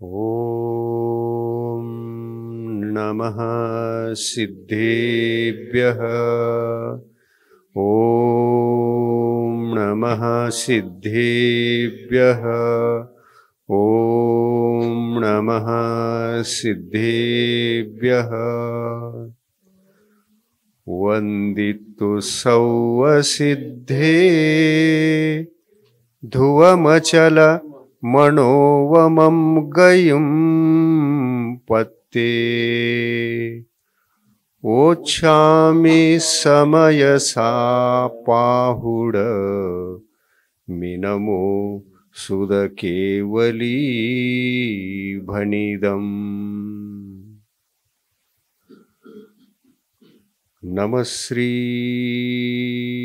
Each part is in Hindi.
ॐ नमः सिद्धेभ्यः। ॐ नमः सिद्धेभ्यः। ॐ नमः सिद्धेभ्यः। वन्दितु सौवसिद्धे ध्रुवमचल मनोवमं गयुं पत्ते ओच्छामि समयसापाहुड मिनमो सुदकेवली भनिदम्। नमः श्री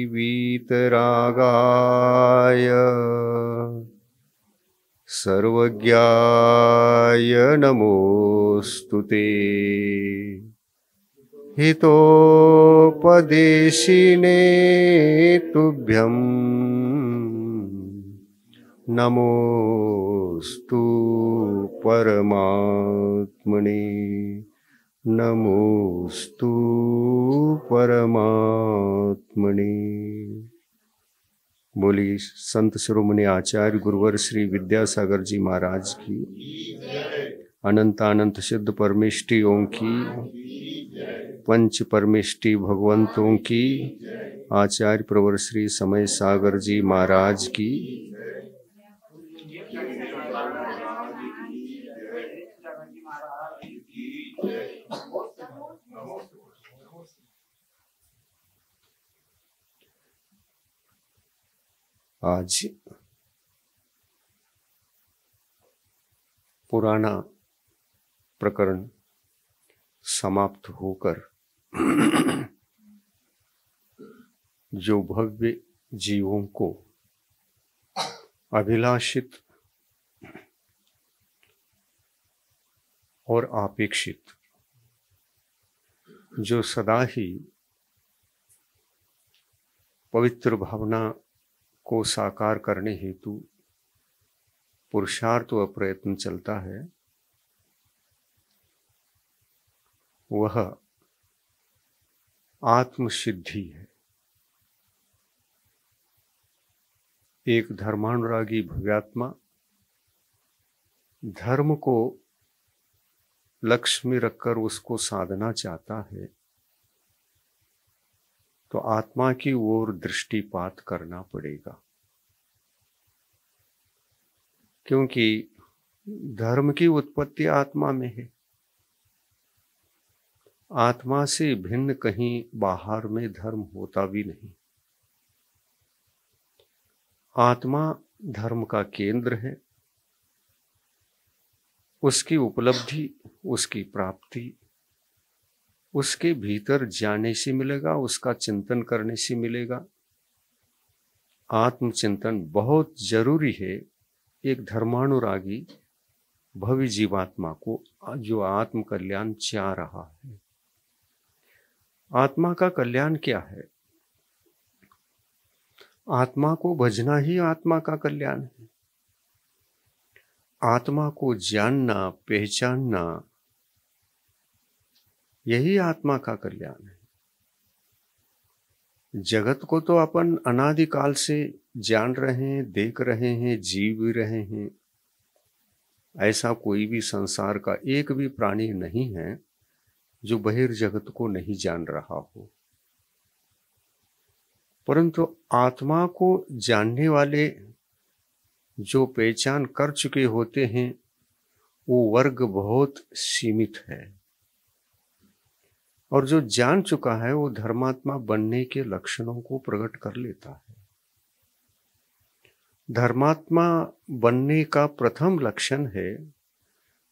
वीतरागाय सर्वज्ञाय नमोस्तुते। हितोपदेशिने तुभ्यं नमोस्तु परमात्मने। नमोस्तु परमात्मने। बोली संत शिरोमणि आचार्य गुरुवर श्री विद्यासागर जी महाराज की, अनंत अनंत सिद्ध परमेष्टियों की, पंच परमेष्टि भगवंतों की, आचार्य प्रवर श्री समय सागर जी महाराज की। आज पुराना प्रकरण समाप्त होकर जो भव्य जीवों को अभिलाषित और अपेक्षित, जो सदा ही पवित्र भावना को साकार करने हेतु पुरुषार्थ व प्रयत्न चलता है, वह आत्मसिद्धि है। एक धर्मानुरागी भव्यात्मा धर्म को लक्ष्य में रखकर उसको साधना चाहता है, तो आत्मा की ओर दृष्टिपात करना पड़ेगा, क्योंकि धर्म की उत्पत्ति आत्मा में है। आत्मा से भिन्न कहीं बाहर में धर्म होता भी नहीं। आत्मा धर्म का केंद्र है। उसकी उपलब्धि, उसकी प्राप्ति उसके भीतर जाने से मिलेगा, उसका चिंतन करने से मिलेगा। आत्मचिंतन बहुत जरूरी है एक धर्मानुरागी भव्य जीवात्मा को, जो आत्म कल्याण चाह रहा है। आत्मा का कल्याण क्या है? आत्मा को भजना ही आत्मा का कल्याण है। आत्मा को जानना, पहचानना, यही आत्मा का कल्याण है। जगत को तो अपन अनादिकाल से जान रहे हैं, देख रहे हैं, जी भी रहे हैं। ऐसा कोई भी संसार का एक भी प्राणी नहीं है जो बहिर्जगत को नहीं जान रहा हो। परंतु आत्मा को जानने वाले जो पहचान कर चुके होते हैं, वो वर्ग बहुत सीमित है। और जो जान चुका है वो धर्मात्मा बनने के लक्षणों को प्रकट कर लेता है। धर्मात्मा बनने का प्रथम लक्षण है,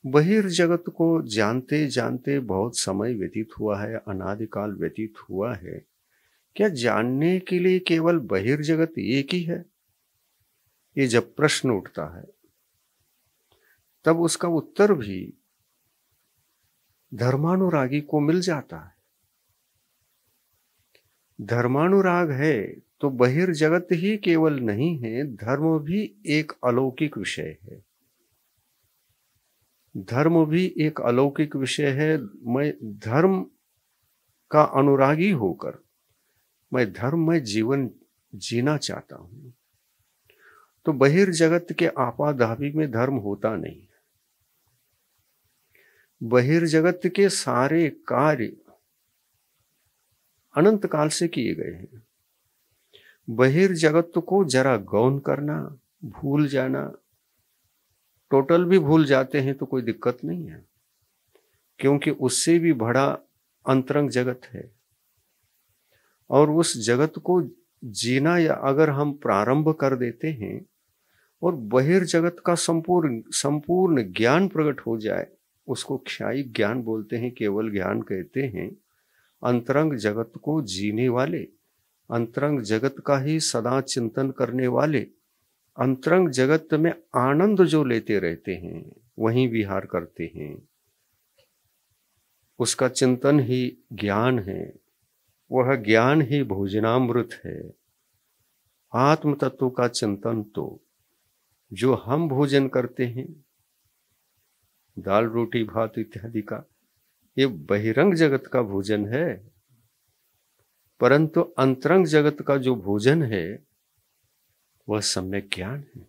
बहिर्जगत को जानते जानते बहुत समय व्यतीत हुआ है, अनादिकाल व्यतीत हुआ है। क्या जानने के लिए केवल बहिर्जगत एक ही है? ये जब प्रश्न उठता है, तब उसका उत्तर भी धर्मानुरागी को मिल जाता है। धर्मानुराग है तो बहिर्जगत ही केवल नहीं है, धर्म भी एक अलौकिक विषय है। धर्म भी एक अलौकिक विषय है। मैं धर्म का अनुरागी होकर मैं धर्ममय जीवन जीना चाहता हूं। तो बहिर्जगत के आपाधापी में धर्म होता नहीं। बहिर्जगत के सारे कार्य अनंत काल से किए गए हैं। बहिर्जगत को जरा गौण करना, भूल जाना, टोटल भी भूल जाते हैं तो कोई दिक्कत नहीं है, क्योंकि उससे भी बड़ा अंतरंग जगत है। और उस जगत को जीना या अगर हम प्रारंभ कर देते हैं और बहिर्जगत का संपूर्ण ज्ञान प्रकट हो जाए, उसको क्षायिक ज्ञान बोलते हैं, केवल ज्ञान कहते हैं। अंतरंग जगत को जीने वाले, अंतरंग जगत का ही सदा चिंतन करने वाले, अंतरंग जगत में आनंद जो लेते रहते हैं, वहीं विहार करते हैं, उसका चिंतन ही ज्ञान है। वह ज्ञान ही भोजनामृत है। आत्म तत्व का चिंतन तो जो हम भोजन करते हैं, दाल रोटी भात इत्यादि का, ये बहिरंग जगत का भोजन है। परंतु अंतरंग जगत का जो भोजन है वह सम्यक ज्ञान है,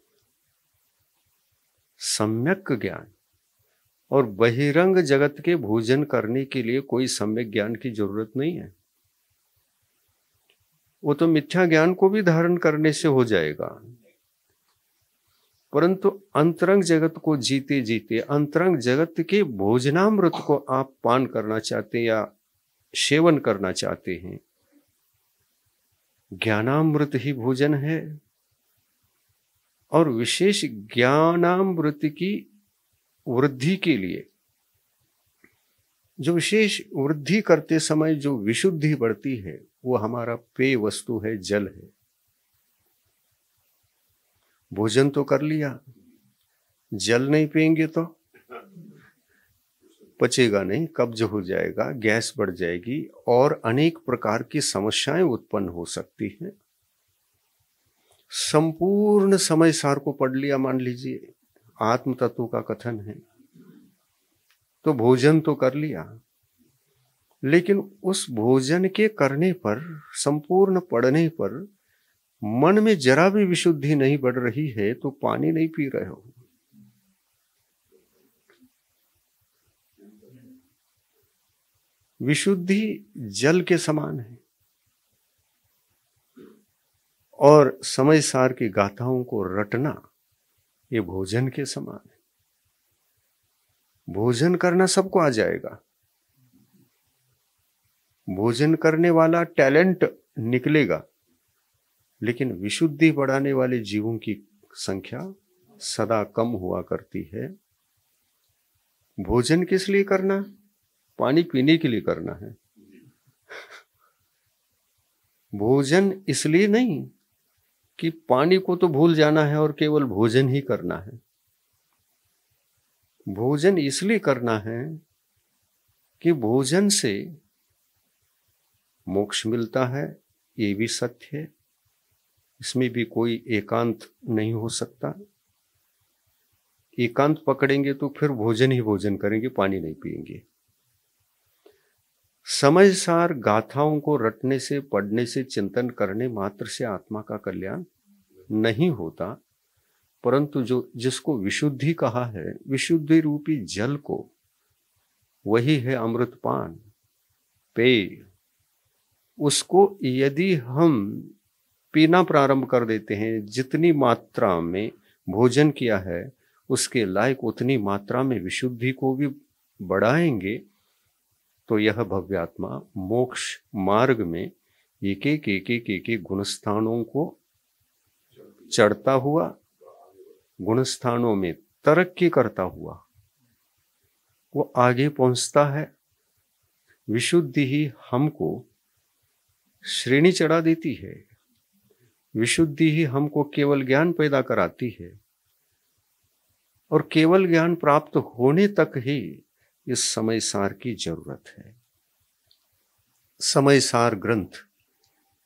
सम्यक ज्ञान। और बहिरंग जगत के भोजन करने के लिए कोई सम्यक ज्ञान की जरूरत नहीं है। वो तो मिथ्या ज्ञान को भी धारण करने से हो जाएगा। परंतु अंतरंग जगत को जीते जीते, अंतरंग जगत के भोजनामृत को आप पान करना चाहते हैं या सेवन करना चाहते हैं, ज्ञानामृत ही भोजन है। और विशेष ज्ञानामृत की वृद्धि के लिए, जो विशेष वृद्धि करते समय जो विशुद्धि बढ़ती है, वो हमारा पेय वस्तु है, जल है। भोजन तो कर लिया, जल नहीं पिएंगे तो पचेगा नहीं, कब्ज हो जाएगा, गैस बढ़ जाएगी और अनेक प्रकार की समस्याएं उत्पन्न हो सकती हैं। संपूर्ण समय सार को पढ़ लिया, मान लीजिए आत्म तत्व का कथन है, तो भोजन तो कर लिया, लेकिन उस भोजन के करने पर, संपूर्ण पढ़ने पर मन में जरा भी विशुद्धि नहीं बढ़ रही है, तो पानी नहीं पी रहे हो। विशुद्धि जल के समान है। और समय सार की गाथाओं को रटना ये भोजन के समान है। भोजन करना सबको आ जाएगा, भोजन करने वाला टैलेंट निकलेगा, लेकिन विशुद्धि बढ़ाने वाले जीवों की संख्या सदा कम हुआ करती है। भोजन किस लिए करना? पानी पीने के लिए करना है। भोजन इसलिए नहीं कि पानी को तो भूल जाना है और केवल भोजन ही करना है। भोजन इसलिए करना है कि भोजन से मोक्ष मिलता है, ये भी सत्य है, इसमें भी कोई एकांत नहीं हो सकता। एकांत पकड़ेंगे तो फिर भोजन ही भोजन करेंगे, पानी नहीं पिएंगे। समय सार गाथाओं को रटने से, पढ़ने से, चिंतन करने मात्र से आत्मा का कल्याण नहीं होता, परंतु जो जिसको विशुद्धि कहा है, विशुद्धि रूपी जल को, वही है अमृतपान पेय। उसको यदि हम पीना प्रारंभ कर देते हैं, जितनी मात्रा में भोजन किया है उसके लायक उतनी मात्रा में विशुद्धि को भी बढ़ाएंगे, तो यह भव्यात्मा मोक्ष मार्ग में एक एक गुणस्थानों को चढ़ता हुआ, गुणस्थानों में तरक्की करता हुआ वो आगे पहुंचता है। विशुद्धि ही हमको श्रेणी चढ़ा देती है, विशुद्धि ही हमको केवल ज्ञान पैदा कराती है, और केवल ज्ञान प्राप्त होने तक ही इस समय सार की जरूरत है। समय सार ग्रंथ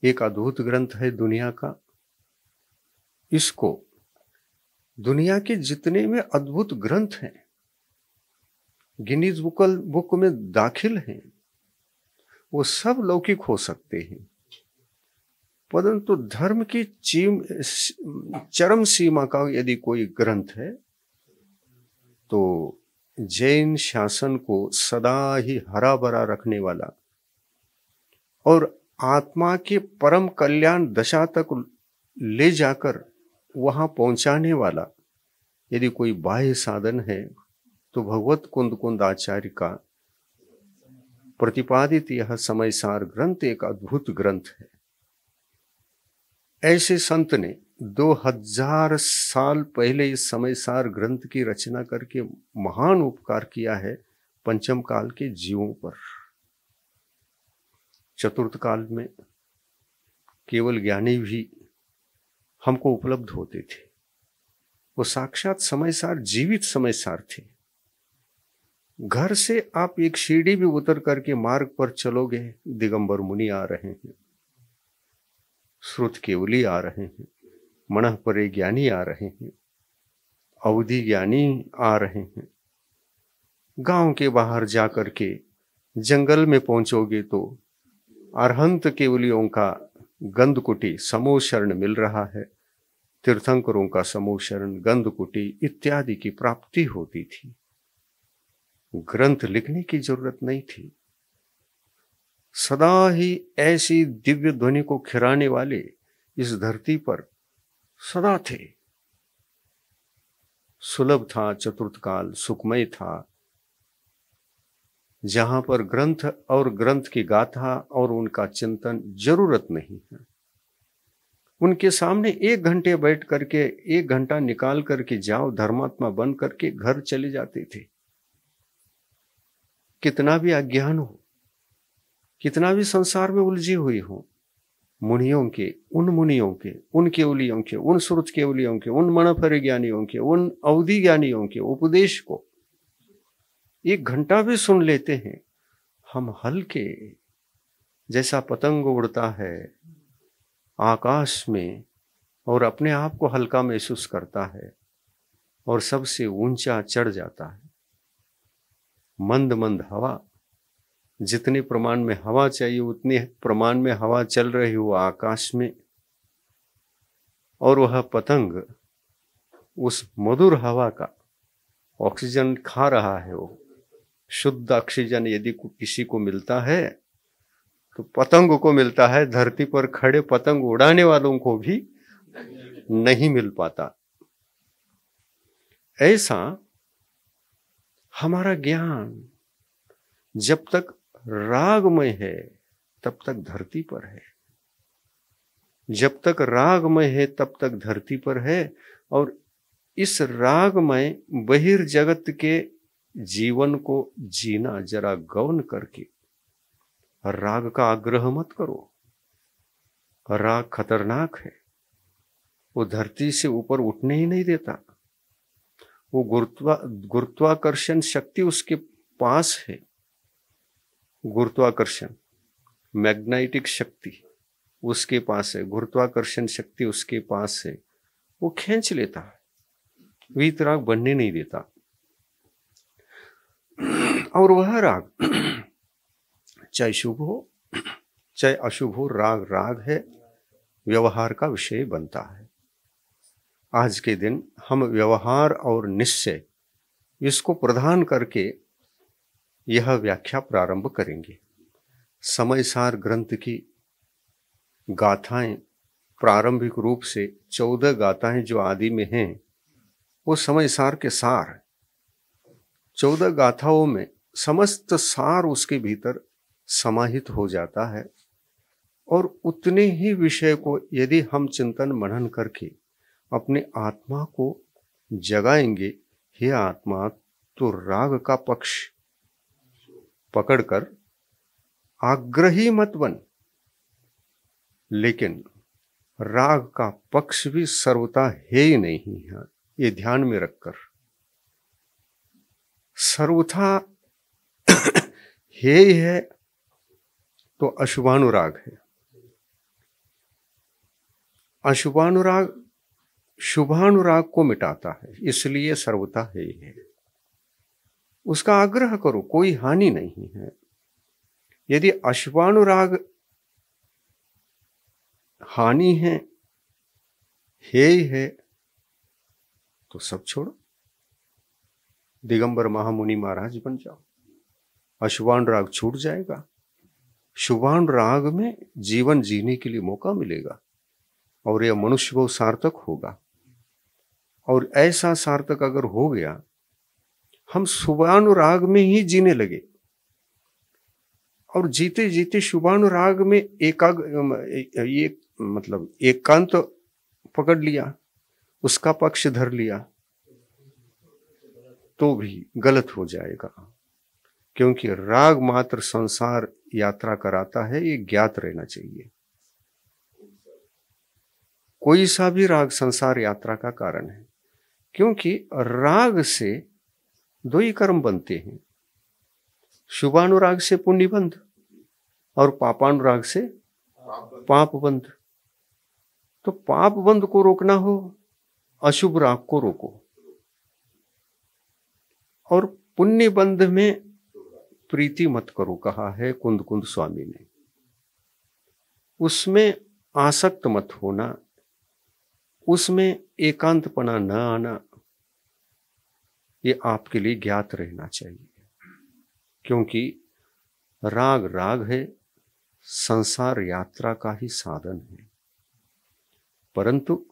एक अद्भुत ग्रंथ है दुनिया का। इसको दुनिया के जितने में अद्भुत ग्रंथ हैं गिनीज बुक में दाखिल हैं, वो सब लौकिक हो सकते हैं, परंतु धर्म की चरम सीमा का यदि कोई ग्रंथ है तो जैन शासन को सदा ही हरा भरा रखने वाला और आत्मा के परम कल्याण दशा तक ले जाकर वहां पहुंचाने वाला यदि कोई बाह्य साधन है तो भगवत कुंद आचार्य का प्रतिपादित यह समयसार ग्रंथ एक अद्भुत ग्रंथ है। ऐसे संत ने 2000 साल पहले इस समयसार ग्रंथ की रचना करके महान उपकार किया है पंचम काल के जीवों पर। चतुर्थ काल में केवल ज्ञानी भी हमको उपलब्ध होते थे, वो साक्षात समयसार जीवित समयसार थे। घर से आप एक सीढ़ी भी उतर करके मार्ग पर चलोगे, दिगंबर मुनि आ रहे हैं, श्रुत केवली आ रहे हैं, मणः परे ज्ञानी आ रहे हैं, अवधि ज्ञानी आ रहे हैं। गांव के बाहर जाकर के जंगल में पहुंचोगे तो अरहंत केवलियों का गंधकुटी समूह शरण मिल रहा है, तीर्थंकरों का समूह शरण गंधकुटी इत्यादि की प्राप्ति होती थी। ग्रंथ लिखने की जरूरत नहीं थी। सदा ही ऐसी दिव्य ध्वनि को खिराने वाले इस धरती पर सदा थे। सुलभ था चतुर्थ काल, सुखमय था, जहां पर ग्रंथ और ग्रंथ की गाथा और उनका चिंतन जरूरत नहीं है। उनके सामने 1 घंटे बैठ करके 1 घंटा निकाल करके जाओ, धर्मात्मा बन करके घर चले जाते थे। कितना भी अज्ञान हो, कितना भी संसार में उलझी हुई हो, मुनियों के, उन केवलियों के, उन श्रुत केवलियों के, उन मणिफर ज्ञानियों के, उन अवधि ज्ञानियों के उपदेश को 1 घंटा भी सुन लेते हैं। हम हल्के, जैसा पतंग उड़ता है आकाश में और अपने आप को हल्का महसूस करता है और सबसे ऊंचा चढ़ जाता है। मंद मंद हवा, जितने प्रमाण में हवा चाहिए उतने प्रमाण में हवा चल रही हो आकाश में, और वह पतंग उस मधुर हवा का ऑक्सीजन खा रहा है। वो शुद्ध ऑक्सीजन यदि किसी को मिलता है तो पतंग को मिलता है, धरती पर खड़े पतंग उड़ाने वालों को भी नहीं मिल पाता। ऐसा हमारा ज्ञान जब तक रागमय है तब तक धरती पर है, जब तक रागमय है तब तक धरती पर है। और इस रागमय बहिर्जगत के जीवन को जीना जरा गौन करके, राग का आग्रह मत करो। राग खतरनाक है, वो धरती से ऊपर उठने ही नहीं देता। वो गुरुत्वाकर्षण शक्ति उसके पास है, गुरुत्वाकर्षण मैग्नेटिक शक्ति उसके पास है, गुरुत्वाकर्षण शक्ति उसके पास है, वो खींच लेता है, वीतराग बनने नहीं देता। और वह राग चाहे शुभ हो चाहे अशुभ हो, राग राग है, व्यवहार का विषय बनता है। आज के दिन हम व्यवहार और निश्चय इसको प्रदान करके यह व्याख्या प्रारंभ करेंगे। समयसार ग्रंथ की गाथाएं प्रारंभिक रूप से 14 गाथाएं जो आदि में हैं वो समयसार के सार। 14 गाथाओं में समस्त सार उसके भीतर समाहित हो जाता है। और उतने ही विषय को यदि हम चिंतन मनन करके अपने आत्मा को जगाएंगे, हे आत्मा तो राग का पक्ष पकड़कर आग्रही मत बन, लेकिन राग का पक्ष भी सर्वथा है ही नहीं है, ये ध्यान में रखकर। सर्वथा है ही है तो अशुभानुराग है। अशुभानुराग शुभानुराग को मिटाता है, इसलिए सर्वथा है ही है। उसका आग्रह करो, कोई हानि नहीं है। यदि अश्वानुराग हानि है, हेय है, तो सब छोड़ो, दिगंबर महामुनि महाराज बन जाओ, अश्वानुराग छूट जाएगा, शुभानुराग में जीवन जीने के लिए मौका मिलेगा और यह मनुष्य को सार्थक होगा। और ऐसा सार्थक अगर हो गया, हम शुभानुराग में ही जीने लगे और जीते जीते शुभानुराग में एकांत पकड़ लिया, उसका पक्ष धर लिया, तो भी गलत हो जाएगा। क्योंकि राग मात्र संसार यात्रा कराता है, ये ज्ञात रहना चाहिए। कोई सा भी राग संसार यात्रा का कारण है, क्योंकि राग से दो ही कर्म बनते हैं, शुभानुराग से पुण्य बंध और पापानुराग से पाप बंध। तो पाप बंध को रोकना हो, अशुभ राग को रोको, और पुण्य बंध में प्रीति मत करो, कहा है कुंद कुंद स्वामी ने। उसमें आसक्त मत होना, उसमें एकांतपना न आना, ये आपके लिए ज्ञात रहना चाहिए। क्योंकि राग राग है, संसार यात्रा का ही साधन है, परंतु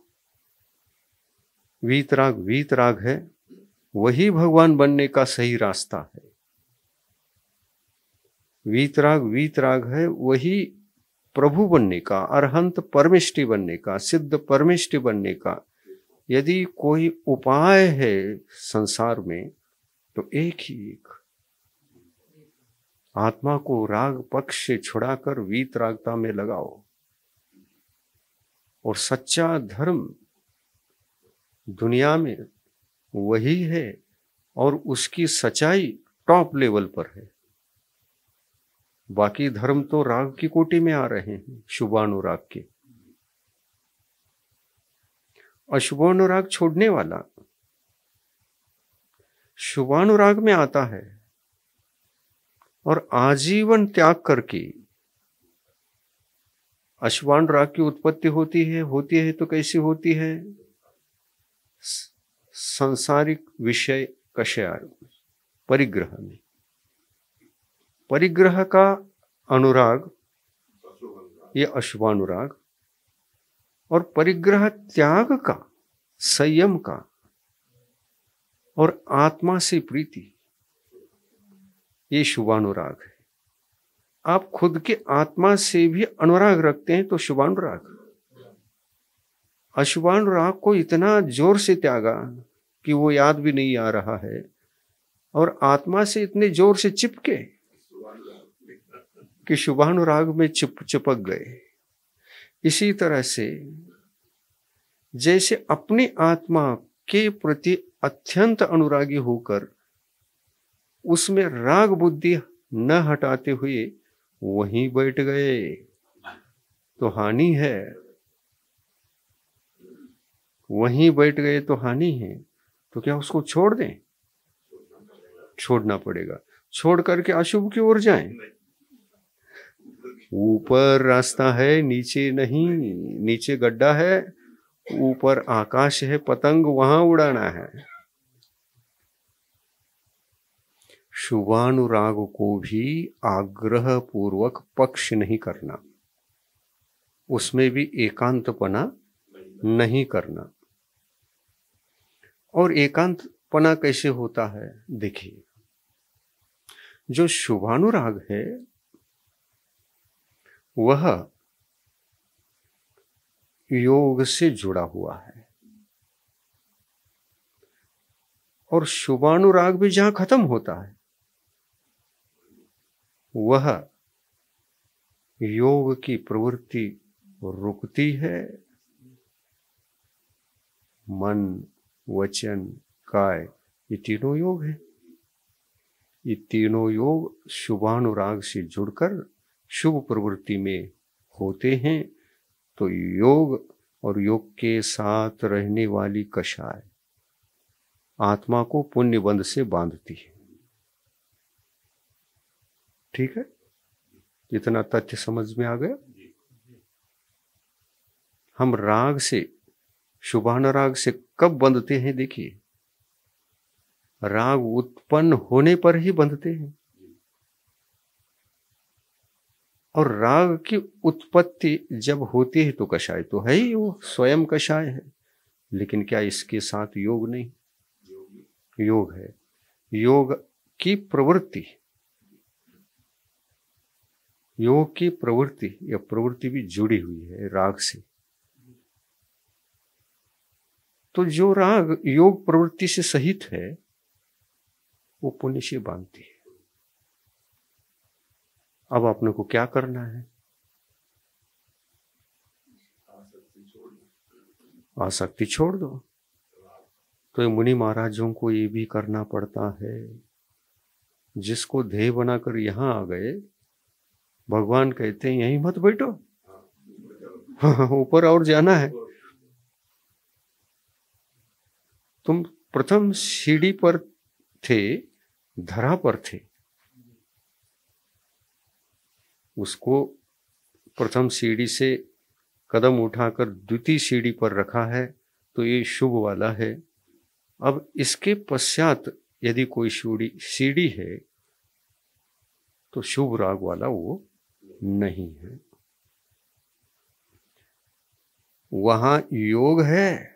वीतराग है, वही भगवान बनने का सही रास्ता है। वीतराग है, वही प्रभु बनने का, अरहंत परमेष्टि बनने का, सिद्ध परमेष्टि बनने का यदि कोई उपाय है संसार में, तो एक ही एक, आत्मा को राग पक्ष से छुड़ाकर वीतरागता में लगाओ। और सच्चा धर्म दुनिया में वही है, और उसकी सच्चाई टॉप लेवल पर है। बाकी धर्म तो राग की कोटि में आ रहे हैं, शुभानुराग के। अशुभानुराग छोड़ने वाला शुभानुराग में आता है और आजीवन त्याग करके अशुभानुराग की उत्पत्ति होती है तो कैसी होती है? सांसारिक विषय कषाय, परिग्रह में। परिग्रह का अनुराग ये अशुभानुराग, और परिग्रह त्याग का, संयम का, और आत्मा से प्रीति, ये शुभानुराग है। आप खुद के आत्मा से भी अनुराग रखते हैं तो शुभानुराग। अशुभानुराग को इतना जोर से त्यागा कि वो याद भी नहीं आ रहा है, और आत्मा से इतने जोर से चिपके कि शुभानुराग में चिपक गए। इसी तरह से जैसे अपनी आत्मा के प्रति अत्यंत अनुरागी होकर उसमें राग बुद्धि न हटाते हुए वहीं बैठ गए तो हानि है, वहीं बैठ गए तो हानि है। तो क्या उसको छोड़ दें? छोड़ना पड़ेगा। छोड़ करके अशुभ की ओर जाएं? ऊपर रास्ता है, नीचे नहीं। नीचे गड्ढा है, ऊपर आकाश है, पतंग वहां उड़ाना है। शुभानुराग को भी आग्रह पूर्वक पक्ष नहीं करना, उसमें भी एकांतपना नहीं करना। और एकांतपना कैसे होता है? देखिए, जो शुभानुराग है वह योग से जुड़ा हुआ है, और शुभानुराग भी जहां खत्म होता है वह योग की प्रवृत्ति रुकती है। मन, वचन, काय, ये तीनों योग है। ये तीनों योग शुभानुराग से जुड़कर शुभ प्रवृत्ति में होते हैं। तो योग और योग के साथ रहने वाली कषाय आत्मा को पुण्य बंध से बांधती है। ठीक है, इतना तथ्य समझ में आ गया। हम राग से, शुभानुराग से कब बंधते हैं? देखिए, राग उत्पन्न होने पर ही बंधते हैं। और राग की उत्पत्ति जब होती है तो कषाय तो है ही, वो स्वयं कषाय है। लेकिन क्या इसके साथ योग नहीं? योग है। योग की प्रवृत्ति, योग की प्रवृत्ति, यह प्रवृत्ति भी जुड़ी हुई है राग से। तो जो राग योग प्रवृत्ति से सहित है वो पुण्य से बांधती है। अब आपने को क्या करना है? आसक्ति छोड़ दो। तो ये मुनि महाराजों को ये भी करना पड़ता है। जिसको ध्येय बनाकर यहां आ गए, भगवान कहते हैं यहीं मत बैठो, ऊपर और जाना है। तुम प्रथम सीढ़ी पर थे, धरा पर थे, उसको प्रथम सीढ़ी से कदम उठाकर द्वितीय सीढ़ी पर रखा है, तो ये शुभ वाला है। अब इसके पश्चात यदि कोई सीढ़ी है तो शुभ राग वाला वो नहीं है। वहां योग है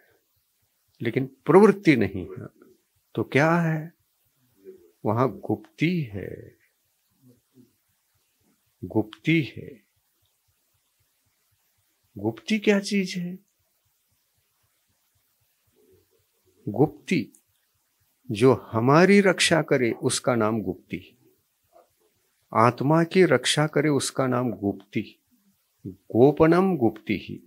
लेकिन प्रवृत्ति नहीं है, तो क्या है? वहां गुप्ती है। गुप्ती है। गुप्ती क्या चीज है? गुप्ती जो हमारी रक्षा करे उसका नाम गुप्ती, आत्मा की रक्षा करे उसका नाम गुप्ती। गोपनम गुप्ती ही।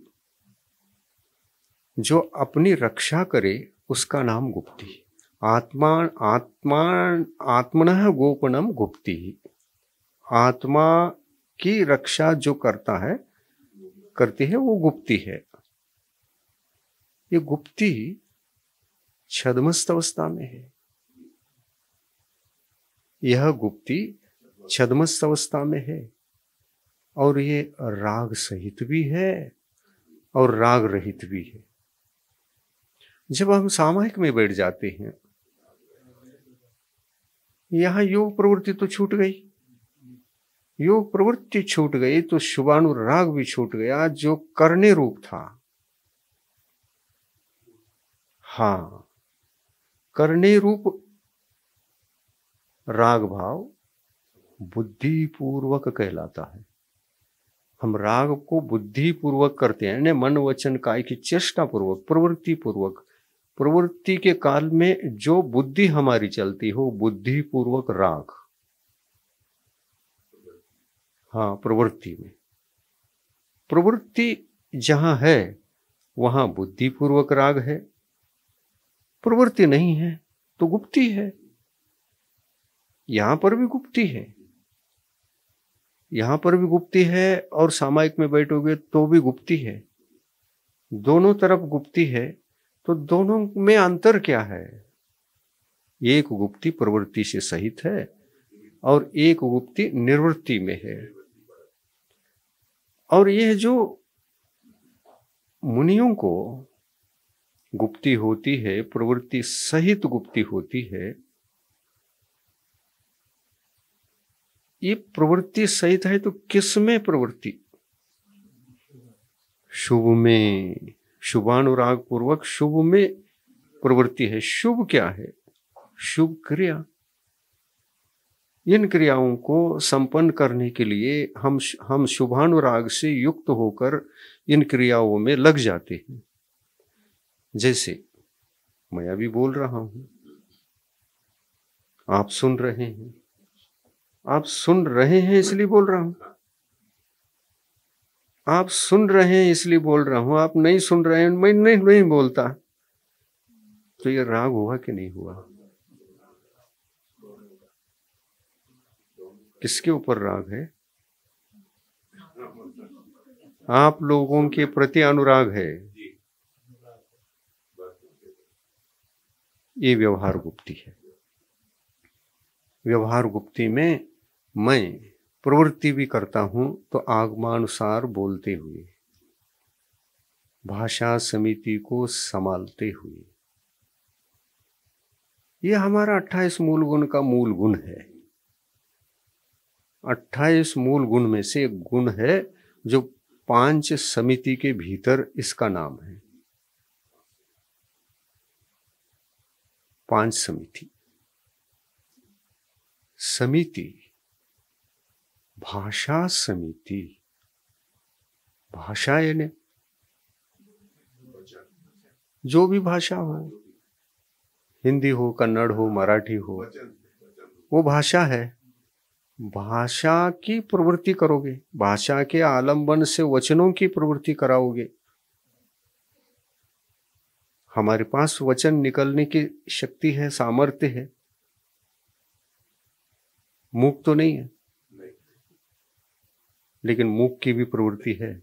जो अपनी रक्षा करे उसका नाम गुप्ती। आत्मा आत्मा आत्मनः गोपनम गुप्ती ही। आत्मा की रक्षा जो करता है, करती है, वो गुप्ती है। ये गुप्ती छद्मस्त अवस्था में है। यह गुप्ती छद्मस्त अवस्था में है और ये राग सहित भी है और राग रहित भी है। जब हम सामायिक में बैठ जाते हैं, यहां योग प्रवृत्ति तो छूट गई, योग प्रवृत्ति छूट गई तो शुभानुराग भी छूट गया, जो करने रूप था। हाँ, करने रूप राग भाव बुद्धि पूर्वक कहलाता है। हम राग को बुद्धि पूर्वक करते हैं, यानी मन वचन काय की चेष्टा पूर्वक, प्रवृत्ति पूर्वक। प्रवृत्ति के काल में जो बुद्धि हमारी चलती हो, बुद्धि पूर्वक राग। हाँ, प्रवृत्ति में, प्रवृत्ति जहां है वहां बुद्धि पूर्वक राग है। प्रवृत्ति नहीं है तो गुप्ती है। यहां पर भी गुप्ती है, यहां पर भी गुप्ती है और सामायिक में बैठोगे तो भी गुप्ती है। दोनों तरफ गुप्ती है, तो दोनों में अंतर क्या है? एक गुप्ती प्रवृत्ति से सहित है और एक गुप्ती निर्वृत्ति में है। और यह जो मुनियों को गुप्ती होती है, प्रवृत्ति सहित गुप्ती होती है, ये प्रवृत्ति सहित है तो किस में प्रवृत्ति? शुभ में, शुभानुराग पूर्वक शुभ में प्रवृत्ति है। शुभ क्या है? शुभ क्रिया। इन क्रियाओं को संपन्न करने के लिए हम शुभानुराग से युक्त होकर इन क्रियाओं में लग जाते हैं। जैसे मैं अभी बोल रहा हूं, आप सुन रहे हैं, आप सुन रहे हैं इसलिए बोल रहा हूं, आप सुन रहे हैं इसलिए बोल रहा हूं, आप नहीं सुन रहे हैं, मैं नहीं बोलता, तो ये राग हुआ कि नहीं हुआ? किसके ऊपर राग है? आप लोगों के प्रति अनुराग है। ये व्यवहार गुप्ती है। व्यवहार गुप्ती में मैं प्रवृत्ति भी करता हूं तो आगमानुसार बोलते हुए, भाषा समिति को संभालते हुए। यह हमारा 28 मूल गुण का मूल गुण है। 28 मूल गुण में से एक गुण है जो 5 समिति के भीतर इसका नाम है। 5 समिति। समिति, भाषा समिति। भाषा यानी जो भी भाषा हो, हिंदी हो, कन्नड़ हो, मराठी हो, वो भाषा है। भाषा की प्रवृत्ति करोगे, भाषा के आलंबन से वचनों की प्रवृत्ति कराओगे। हमारे पास वचन निकलने की शक्ति है, सामर्थ्य है, मुख तो नहीं है, लेकिन मुख की भी प्रवृत्ति है,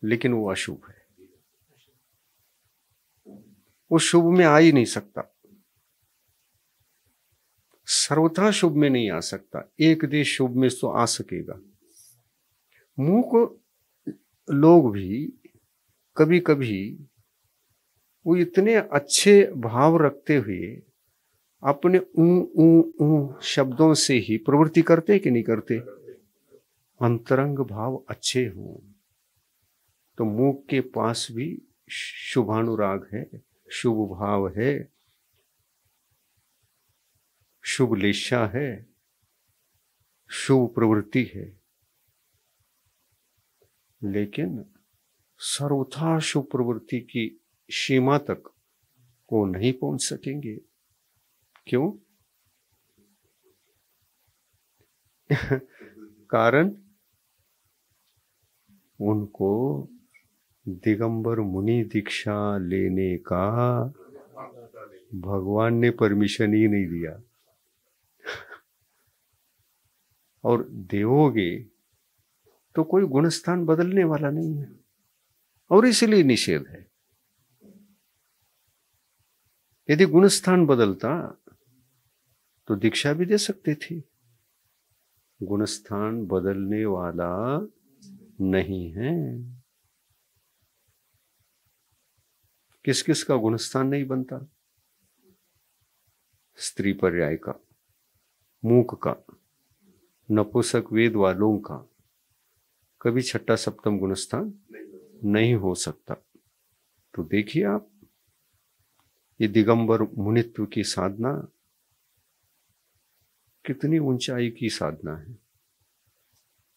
लेकिन वो अशुभ है। वो शुभ में आ ही नहीं सकता, सर्वथा शुभ में नहीं आ सकता। एक देश शुभ में तो आ सकेगा। मुख लोग भी कभी कभी वो इतने अच्छे भाव रखते हुए अपने ऊ शब्दों से ही प्रवृत्ति करते कि नहीं करते। अंतरंग भाव अच्छे हों तो मुख के पास भी शुभानुराग है, शुभ भाव है, शुभ लेशा है, शुभ प्रवृत्ति है। लेकिन सर्वथा शुभ प्रवृत्ति की सीमा तक वो नहीं पहुंच सकेंगे। क्यों? कारण उनको दिगंबर मुनि दीक्षा लेने का भगवान ने परमिशन ही नहीं दिया। और देवोगे तो कोई गुणस्थान बदलने वाला नहीं है, और इसलिए निषेध है। यदि गुणस्थान बदलता तो दीक्षा भी दे सकते थे। गुणस्थान बदलने वाला नहीं है। किस किस का गुणस्थान नहीं बनता? स्त्री पर्याय का, मूक का, नपुंसक वेद वालों का कभी छठा सप्तम गुणस्थान नहीं हो सकता। तो देखिए आप, ये दिगंबर मुनित्व की साधना कितनी ऊंचाई की साधना है,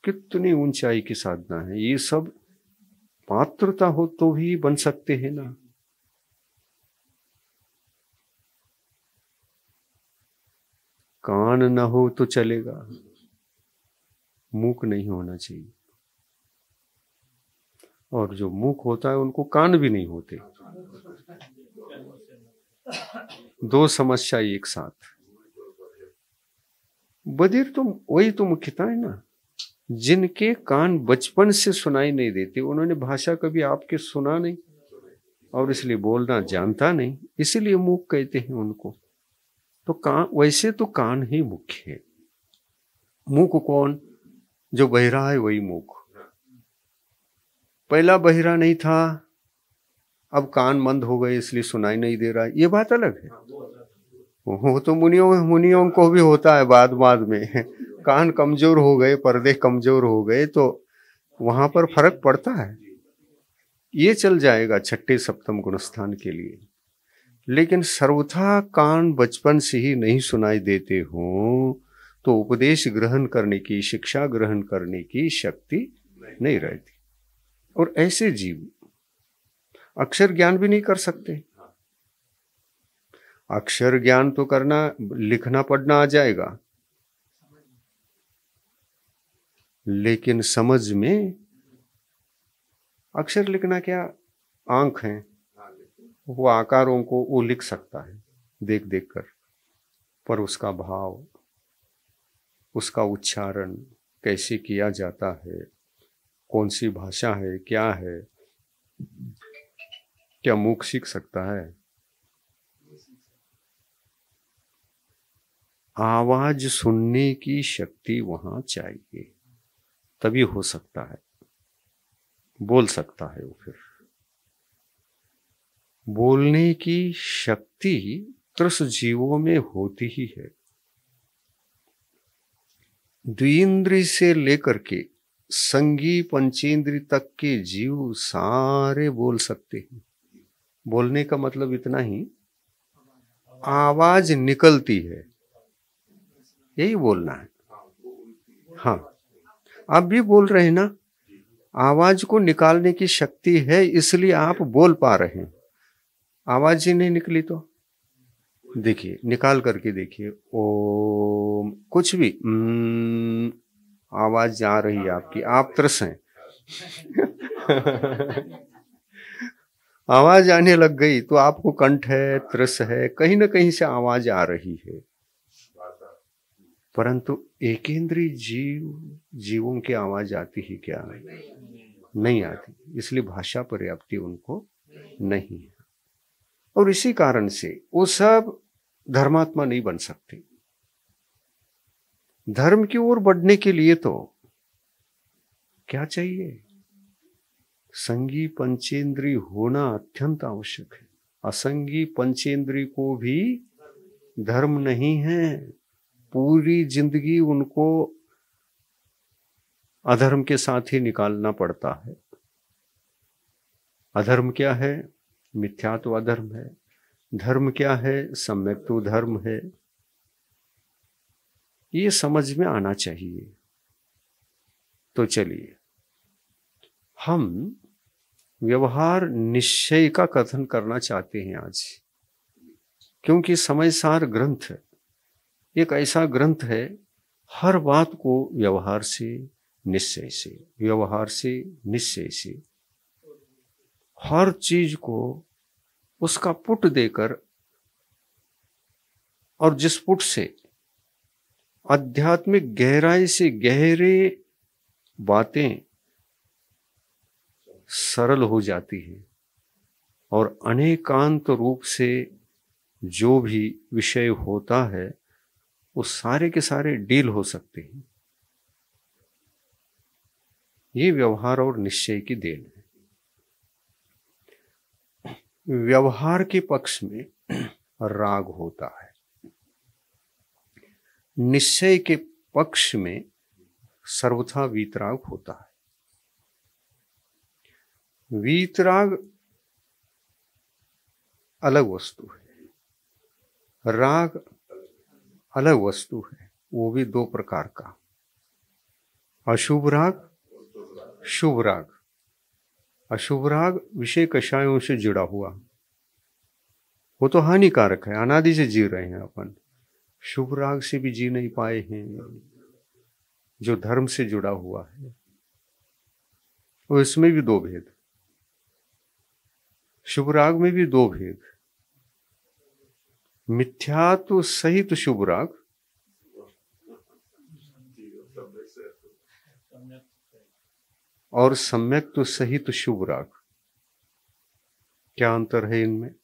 कितनी ऊंचाई की साधना है। ये सब पात्रता हो तो ही बन सकते हैं ना। कान न हो तो चलेगा, मुख नहीं होना चाहिए। और जो मुख होता है उनको कान भी नहीं होते। दो समस्या एक साथ। बधिर तो वही तो मुख्यता है ना, जिनके कान बचपन से सुनाई नहीं देते, उन्होंने भाषा कभी आपके सुना नहीं और इसलिए बोलना जानता नहीं, इसीलिए मुख कहते हैं उनको। तो कान, वैसे तो कान ही मुख्य है। मुख कौन? जो बहिरा है वही मुख। पहला बहिरा नहीं था, अब कान मंद हो गए इसलिए सुनाई नहीं दे रहा, ये बात अलग है। वो तो मुनियों को भी होता है बाद में। कान कमजोर हो गए, पर्दे कमजोर हो गए तो वहां पर फर्क पड़ता है। ये चल जाएगा छठे सप्तम गुणस्थान के लिए। लेकिन सर्वथा कान बचपन से ही नहीं सुनाई देते हो तो उपदेश ग्रहण करने की, शिक्षा ग्रहण करने की शक्ति नहीं रहती। और ऐसे जीव अक्षर ज्ञान भी नहीं कर सकते। अक्षर ज्ञान तो करना, लिखना पढ़ना आ जाएगा, लेकिन समझ में अक्षर लिखना क्या, आंख है, वो आकारों को वो लिख सकता है देख देख कर, पर उसका भाव, उसका उच्चारण कैसे किया जाता है, कौन सी भाषा है, क्या है, क्या मुख सीख सकता है? आवाज सुनने की शक्ति वहां चाहिए, तभी हो सकता है, बोल सकता है वो। फिर बोलने की शक्ति त्रस जीवों में होती ही है। द्विइंद्रिय से लेकर के संगी पंचेंद्रिय तक के जीव सारे बोल सकते हैं। बोलने का मतलब इतना ही, आवाज निकलती है, यही बोलना है। हाँ, आप भी बोल रहे हैं ना, आवाज को निकालने की शक्ति है, इसलिए आप बोल पा रहे हैं। आवाज ही नहीं निकली तो देखिए, निकाल करके देखिए, ओम, कुछ भी आवाज आ रही है आपकी, आप त्रस हैं। आवाज आने लग गई तो आपको कंठ है, त्रस है, कहीं ना कहीं से आवाज आ रही है। परंतु एकेंद्रीय जीवों की आवाज आती ही क्या? नहीं आती, इसलिए भाषा पर्याप्ति उनको नहीं है। और इसी कारण से वो सब धर्मात्मा नहीं बन सकते। धर्म की ओर बढ़ने के लिए तो क्या चाहिए? संगी पंचेंद्रिय होना अत्यंत आवश्यक है। असंगी पंचेंद्रिय को भी धर्म नहीं है, पूरी जिंदगी उनको अधर्म के साथ ही निकालना पड़ता है। अधर्म क्या है? मिथ्यात्व अधर्म है। धर्म क्या है? सम्यक्त्व धर्म है। ये समझ में आना चाहिए। तो चलिए, हम व्यवहार निश्चय का कथन करना चाहते हैं आज, क्योंकि समय सार ग्रंथ एक ऐसा ग्रंथ है, हर बात को व्यवहार से निश्चय से, व्यवहार से निश्चय से, हर चीज को उसका पुट देकर, और जिस पुट से आध्यात्मिक गहराई से गहरे बातें सरल हो जाती है, और अनेकांत रूप से जो भी विषय होता है वो सारे के सारे डील हो सकते हैं। ये व्यवहार और निश्चय की देन है। व्यवहार के पक्ष में राग होता है, निश्चय के पक्ष में सर्वथा वीतराग होता है। वीतराग अलग वस्तु है, राग अलग वस्तु है, वो भी दो प्रकार का, अशुभ राग, शुभ राग। अशुभ राग विषय कषायों से जुड़ा हुआ, वो तो हानिकारक है, अनादि से जी रहे हैं अपन। शुभ राग से भी जी नहीं पाए हैं, जो धर्म से जुड़ा हुआ है। और इसमें भी दो भेद, शुभ राग में भी दो भेद, मिथ्यात्व सहित शुभ राग और सम्यक्त्व सहित शुभ राग। क्या अंतर है इनमें?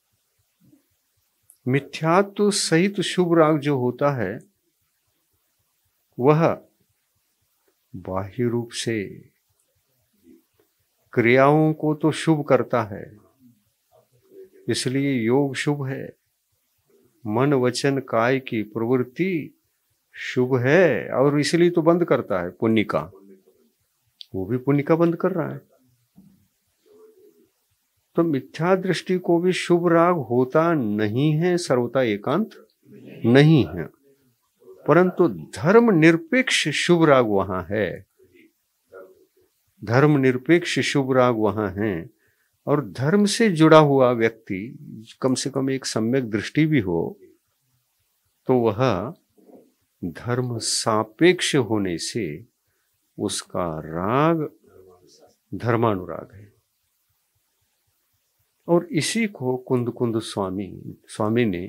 मिथ्यात्व सहित शुभ राग जो होता है वह बाह्य रूप से क्रियाओं को तो शुभ करता है, इसलिए योग शुभ है। मन वचन काय की प्रवृत्ति शुभ है, और इसलिए तो बंद करता है पुण्य का, वो भी पुण्य का बंद कर रहा है। तो मिथ्या दृष्टि को भी शुभ राग होता नहीं है, सर्वथा एकांत नहीं है, परंतु धर्म निरपेक्ष शुभ राग वहां है, धर्म निरपेक्ष शुभ राग वहां है। और धर्म से जुड़ा हुआ व्यक्ति, कम से कम एक सम्यक दृष्टि भी हो, तो वह धर्म सापेक्ष होने से उसका राग धर्मानुराग है। और इसी को कुंद कुंद स्वामी ने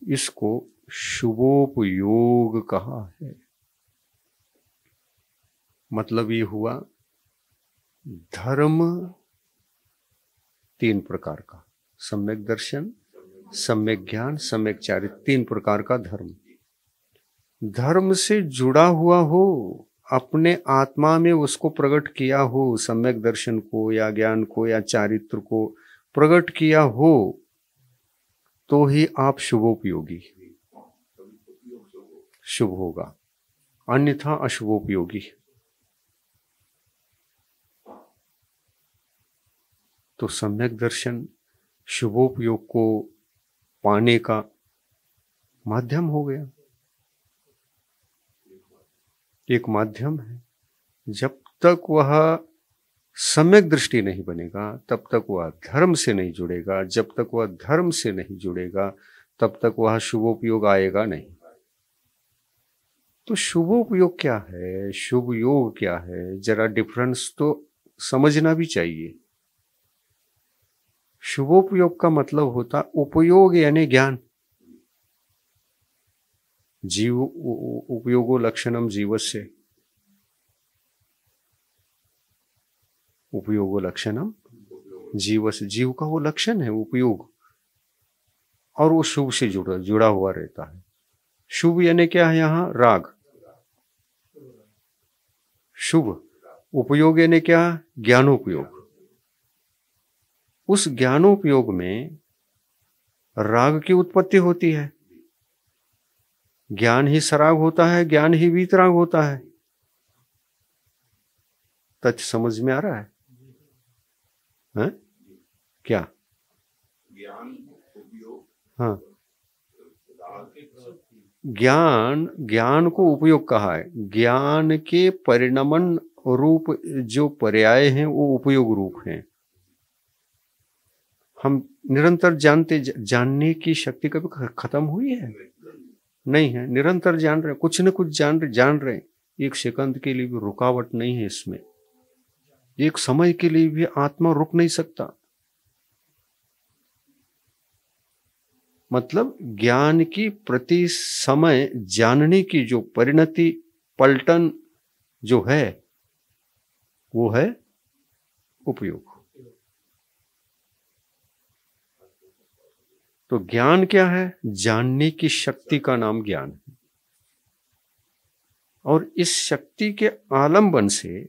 इसको शुभोपयोग कहा है। मतलब ये हुआ, धर्म तीन प्रकार का, सम्यक दर्शन, सम्यक ज्ञान, सम्यक चारित्र, तीन प्रकार का धर्म। धर्म से जुड़ा हुआ हो, अपने आत्मा में उसको प्रकट किया हो, सम्यक दर्शन को या ज्ञान को या चारित्र को प्रकट किया हो, तो ही आप शुभोपयोगी शुभ होगा, अन्यथा अशुभोपयोगी। तो सम्यक दर्शन शुभोपयोग को पाने का माध्यम हो गया, एक माध्यम है। जब तक वह सम्यक दृष्टि नहीं बनेगा तब तक वह धर्म से नहीं जुड़ेगा, जब तक वह धर्म से नहीं जुड़ेगा तब तक वह शुभोपयोग आएगा नहीं। तो शुभोपयोग क्या है, शुभ योग क्या है, जरा डिफरेंस तो समझना भी चाहिए। शुभोपयोग का मतलब होता उपयोग यानी ज्ञान। जीव उपयोगो लक्षणम जीवस्य, उपयोगो लक्षणम जीवस्य, जीव का वो लक्षण है उपयोग, और वो शुभ से जुड़ा हुआ रहता है। शुभ यानी क्या है यहां, राग। शुभ उपयोग यानी क्या, ज्ञानोपयोग। उस ज्ञानोपयोग में राग की उत्पत्ति होती है। ज्ञान ही सराग होता है, ज्ञान ही वीतराग होता है। तथ्य समझ में आ रहा है? क्या ज्ञान उपयोग? हाँ, ज्ञान को उपयोग कहा है। ज्ञान के परिणमन रूप जो पर्याय हैं वो उपयोग रूप हैं। हम निरंतर जानने की शक्ति कभी खत्म हुई है? नहीं है, निरंतर जान रहे, कुछ न कुछ जान रहे। एक सेकंड के लिए भी रुकावट नहीं है इसमें, एक समय के लिए भी आत्मा रुक नहीं सकता। मतलब ज्ञान की प्रति समय जानने की जो परिणति, पलटन जो है, वो है उपयोग। तो ज्ञान क्या है? जानने की शक्ति का नाम ज्ञान है। और इस शक्ति के आलंबन से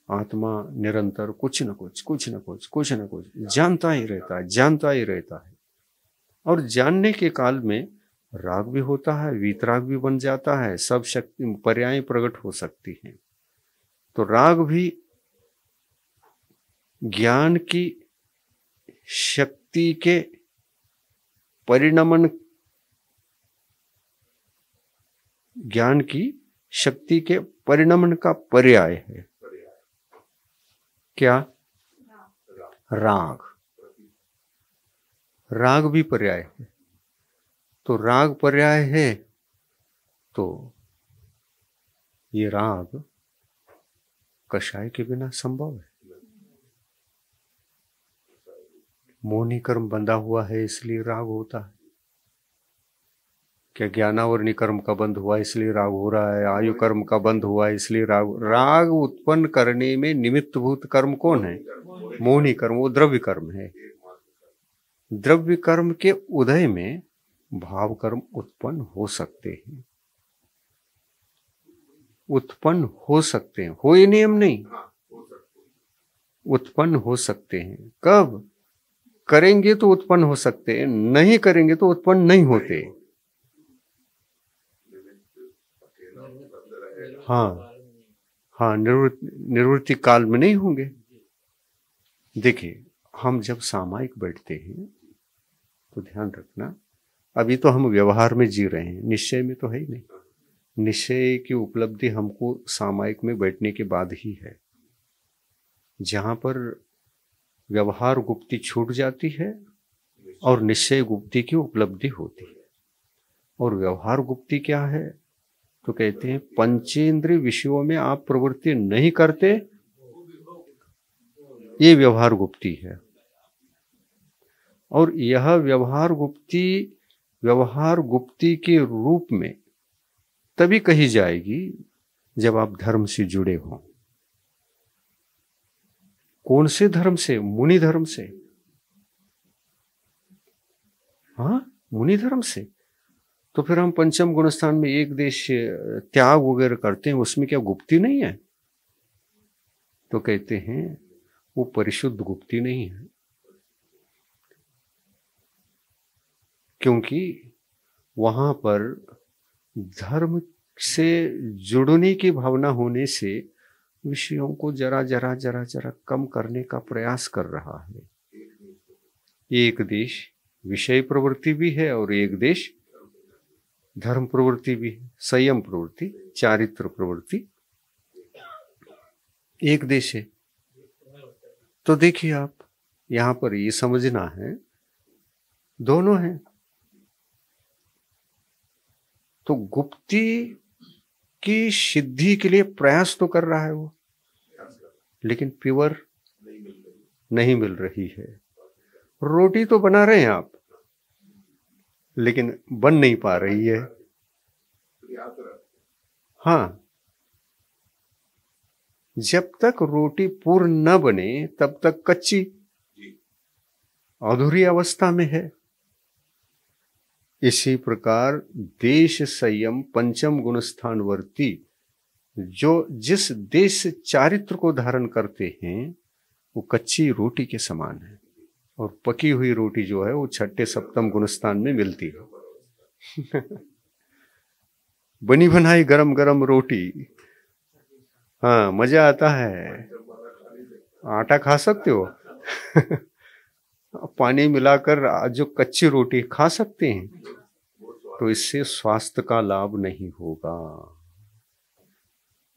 आत्मा निरंतर कुछ न कुछ जानता ही रहता है। और जानने के काल में राग भी होता है, वीतराग भी बन जाता है, सब शक्ति पर्याय प्रकट हो सकती हैं। तो राग भी ज्ञान की शक्ति के परिणमन, ज्ञान की शक्ति के परिणमन का पर्याय है। क्या? राग। राग भी पर्याय है। तो राग पर्याय है, तो ये राग कषाय के बिना संभव है। मोहनी कर्म बंधा हुआ है इसलिए राग होता है। क्या ज्ञानावरणी कर्म का बंध हुआ इसलिए राग हो रहा है? आयु कर्म का बंध हुआ इसलिए राग उत्पन्न करने में निमित्तभूत कर्म कौन है? मोहनी कर्म, वो द्रव्य कर्म है। द्रव्य कर्म के उदय में भाव कर्म उत्पन्न हो सकते हैं, हो ये नियम नहीं, उत्पन्न हो सकते हैं। कब करेंगे तो उत्पन्न हो सकते हैं, नहीं करेंगे तो उत्पन्न नहीं होते। हाँ, निवृत्ति काल में नहीं होंगे। देखिए, हम जब सामायिक बैठते हैं तो ध्यान रखना, अभी तो हम व्यवहार में जी रहे हैं, निश्चय में तो है ही नहीं। निश्चय की उपलब्धि हमको सामायिक में बैठने के बाद ही है, जहां पर व्यवहार गुप्ति छूट जाती है और निश्चय गुप्ति की उपलब्धि होती है। और व्यवहार गुप्ति क्या है? तो कहते हैं पंचेंद्रिय विषयों में आप प्रवृत्ति नहीं करते, ये व्यवहार गुप्ति है। और यह व्यवहार गुप्ति के रूप में तभी कही जाएगी जब आप धर्म से जुड़े हों। कौन से धर्म से? मुनि धर्म से। हाँ, मुनि धर्म से। तो फिर हम पंचम गुण स्थान में एक देश त्याग वगैरह करते हैं, उसमें क्या गुप्ती नहीं है? तो कहते हैं वो परिशुद्ध गुप्ती नहीं है, क्योंकि वहां पर धर्म से जुड़ने की भावना होने से विषयों को जरा जरा जरा जरा कम करने का प्रयास कर रहा है। एक देश विषय प्रवृत्ति भी है और एक देश धर्म प्रवृत्ति भी है, संयम प्रवृत्ति, चारित्र प्रवृत्ति, एक देश है। तो देखिए आप यहां पर ये समझना है दोनों हैं। तो गुप्ती की सिद्धि के लिए प्रयास तो कर रहा है वो, लेकिन प्योर नहीं मिल रही है। रोटी तो बना रहे हैं आप, लेकिन बन नहीं पा रही है। हाँ, जब तक रोटी पूर्ण न बने तब तक कच्ची अधूरी अवस्था में है। इसी प्रकार देश संयम पंचम गुण स्थानवर्ती जो जिस देश चारित्र को धारण करते हैं वो कच्ची रोटी के समान है, और पकी हुई रोटी जो है वो छठे सप्तम गुण स्थान में मिलती है। बनी बनाई गरम गरम रोटी, हाँ मजा आता है। आटा खा सकते हो। पानी मिलाकर जो कच्ची रोटी खा सकते हैं, तो इससे स्वास्थ्य का लाभ नहीं होगा।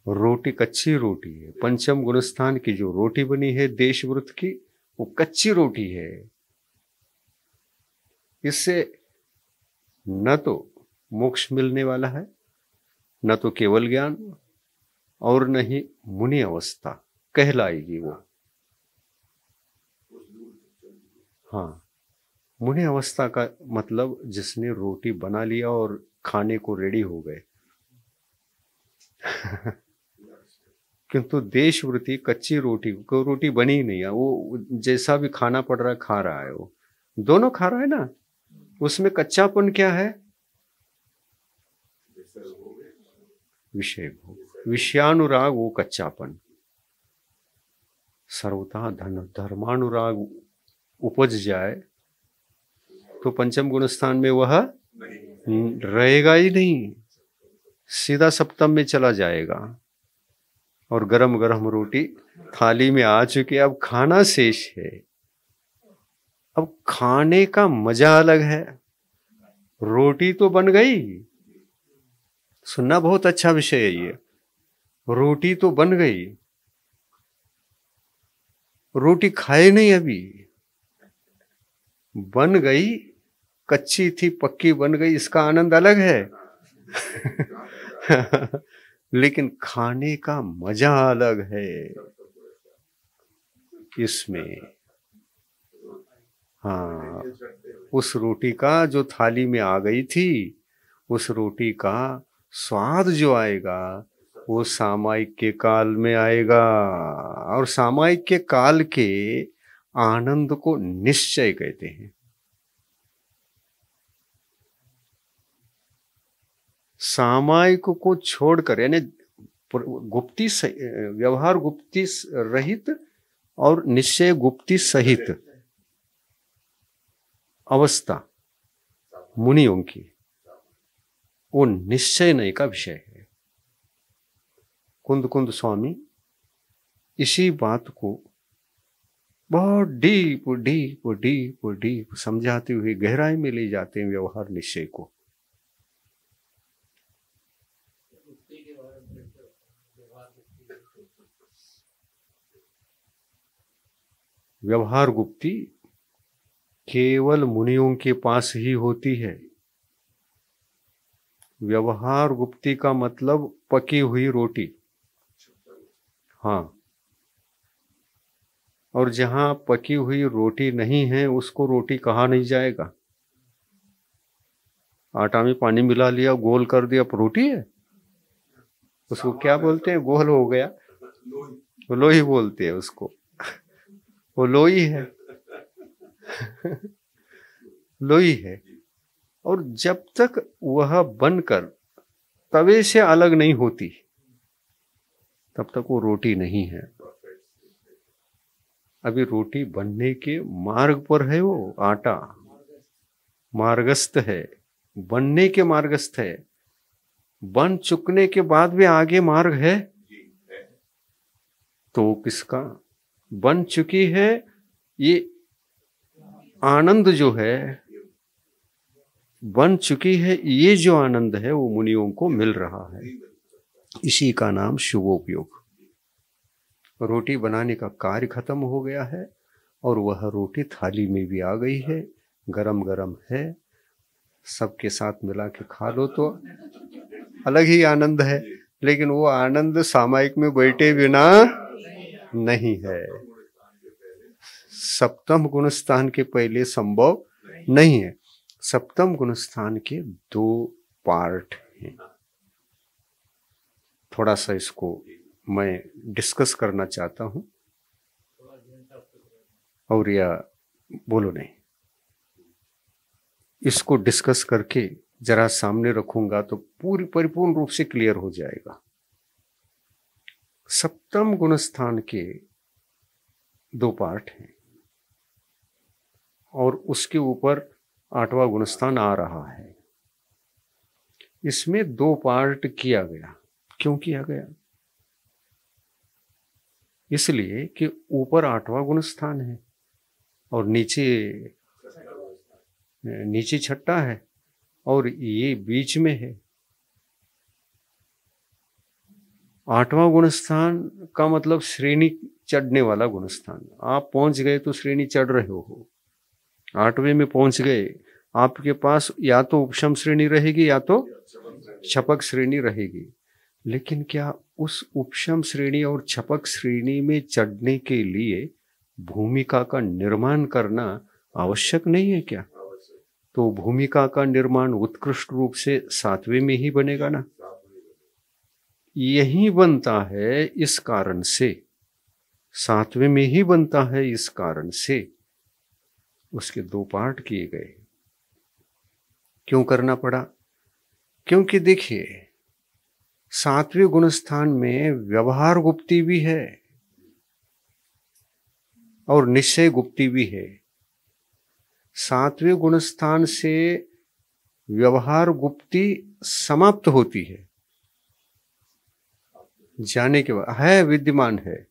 रोटी कच्ची रोटी है। पंचम गुणस्थान की जो रोटी बनी है देशव्रत की, वो कच्ची रोटी है। इससे न तो मोक्ष मिलने वाला है, न तो केवल ज्ञान, और न ही मुनि अवस्था कहलाएगी वो। हाँ, मुनि अवस्था का मतलब जिसने रोटी बना लिया और खाने को रेडी हो गए। किंतु देशवृत्ति कच्ची रोटी को, रोटी बनी ही नहीं है, वो जैसा भी खाना पड़ रहा है खा रहा है, वो दोनों खा रहा है ना। उसमें कच्चापन क्या है? विषय भोग, विषयानुराग, वो कच्चापन। सर्वथा धर्मानुराग उपज जाए तो पंचम गुण स्थान में वह रहेगा ही नहीं, सीधा सप्तम में चला जाएगा। और गरम गरम रोटी थाली में आ चुकी, अब खाना शेष है। अब खाने का मजा अलग है। रोटी तो बन गई, सुनना बहुत अच्छा विषय है ये। रोटी तो बन गई, रोटी खाए नहीं अभी, बन गई, कच्ची थी पक्की बन गई, इसका आनंद अलग है। लेकिन खाने का मजा अलग है इसमें। हाँ, उस रोटी का जो थाली में आ गई थी, उस रोटी का स्वाद जो आएगा वो सामायिक के काल में आएगा। और सामायिक के काल के आनंद को निश्चय कहते हैं। सामायिक को छोड़कर, यानी गुप्ती व्यवहार गुप्ती रहित और निश्चय गुप्ती सहित अवस्था मुनियों की, वो निश्चय नहीं का विषय है। कुंद कुंद स्वामी इसी बात को बहुत डीप डीप डीप डीप समझाते हुए गहराई में ले जाते हैं व्यवहार निश्चय को। व्यवहार गुप्ती केवल मुनियों के पास ही होती है। व्यवहार गुप्ती का मतलब पकी हुई रोटी। हाँ, और जहां पकी हुई रोटी नहीं है उसको रोटी कहा नहीं जाएगा। आटा में पानी मिला लिया, गोल कर दिया, अब रोटी है। उसको क्या बोलते हैं? गोल हो गया, लोई बोलते हैं उसको। वो लोई है। लोई है। और जब तक वह बनकर तवे से अलग नहीं होती तब तक वो रोटी नहीं है। अभी रोटी बनने के मार्ग पर है, वो आटा मार्गस्थ है, बनने के मार्गस्थ है। बन चुकने के बाद भी आगे मार्ग है, तो किसका? बन चुकी है। ये आनंद जो है, बन चुकी है, ये जो आनंद है वो मुनियों को मिल रहा है। इसी का नाम शुभोपयोग। रोटी बनाने का कार्य खत्म हो गया है और वह रोटी थाली में भी आ गई है, गरम गरम है। सबके साथ मिला के खा लो तो अलग ही आनंद है, लेकिन वो आनंद सामायिक में बैठे बिना नहीं है। सप्तम गुणस्थान के पहले संभव नहीं है। सप्तम गुणस्थान के 2 पार्ट हैं। थोड़ा सा इसको मैं डिस्कस करना चाहता हूं, और या बोलो नहीं, इसको डिस्कस करके जरा सामने रखूंगा तो पूरी परिपूर्ण रूप से क्लियर हो जाएगा। सप्तम गुणस्थान के 2 पार्ट हैं और उसके ऊपर 8वां गुणस्थान आ रहा है। इसमें 2 पार्ट किया गया। क्यों किया गया? इसलिए कि ऊपर 8वां गुणस्थान है और नीचे 6ठा है और ये बीच में है। 8वां गुणस्थान का मतलब श्रेणी चढ़ने वाला गुणस्थान। आप पहुंच गए तो श्रेणी चढ़ रहे हो। 8वें में पहुंच गए, आपके पास या तो उपशम श्रेणी रहेगी या तो छपक श्रेणी रहेगी। लेकिन क्या उस उपशम श्रेणी और छपक श्रेणी में चढ़ने के लिए भूमिका का निर्माण करना आवश्यक नहीं है क्या? तो भूमिका का निर्माण उत्कृष्ट रूप से 7वें में ही बनेगा ना। यही बनता है, इस कारण से 7वें में ही बनता है। इस कारण से उसके 2 पार्ट किए गए। क्यों करना पड़ा? क्योंकि देखिए, 7वें गुणस्थान में व्यवहार गुप्ती भी है और निश्चय गुप्ती भी है। 7वें गुणस्थान से व्यवहार गुप्ती समाप्त होती है, जाने के बाद है, विद्यमान है,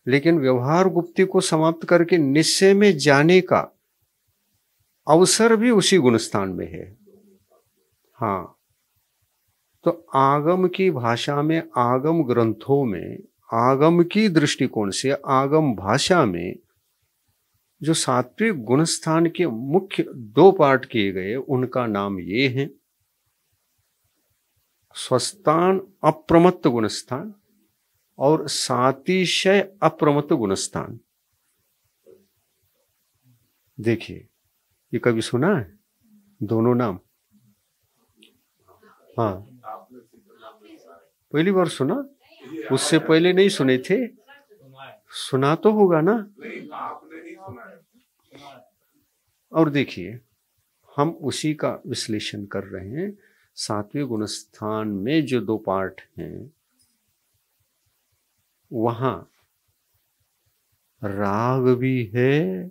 लेकिन व्यवहार गुप्ती को समाप्त करके निश्चय में जाने का अवसर भी उसी गुणस्थान में है। हाँ, तो आगम की भाषा में, आगम ग्रंथों में, आगम की दृष्टिकोण से, आगम भाषा में जो 7वें गुणस्थान के मुख्य 2 पार्ट किए गए, उनका नाम ये है: स्वस्थान अप्रमत्त गुणस्थान और सातिशय अप्रमत्त गुणस्थान। देखिए, ये कभी सुना है दोनों नाम? हाँ, पहली बार सुना? उससे पहले नहीं सुने थे? सुना तो होगा ना। और देखिए, हम उसी का विश्लेषण कर रहे हैं। 7वें गुणस्थान में जो 2 पार्ट हैं, वहां राग भी है,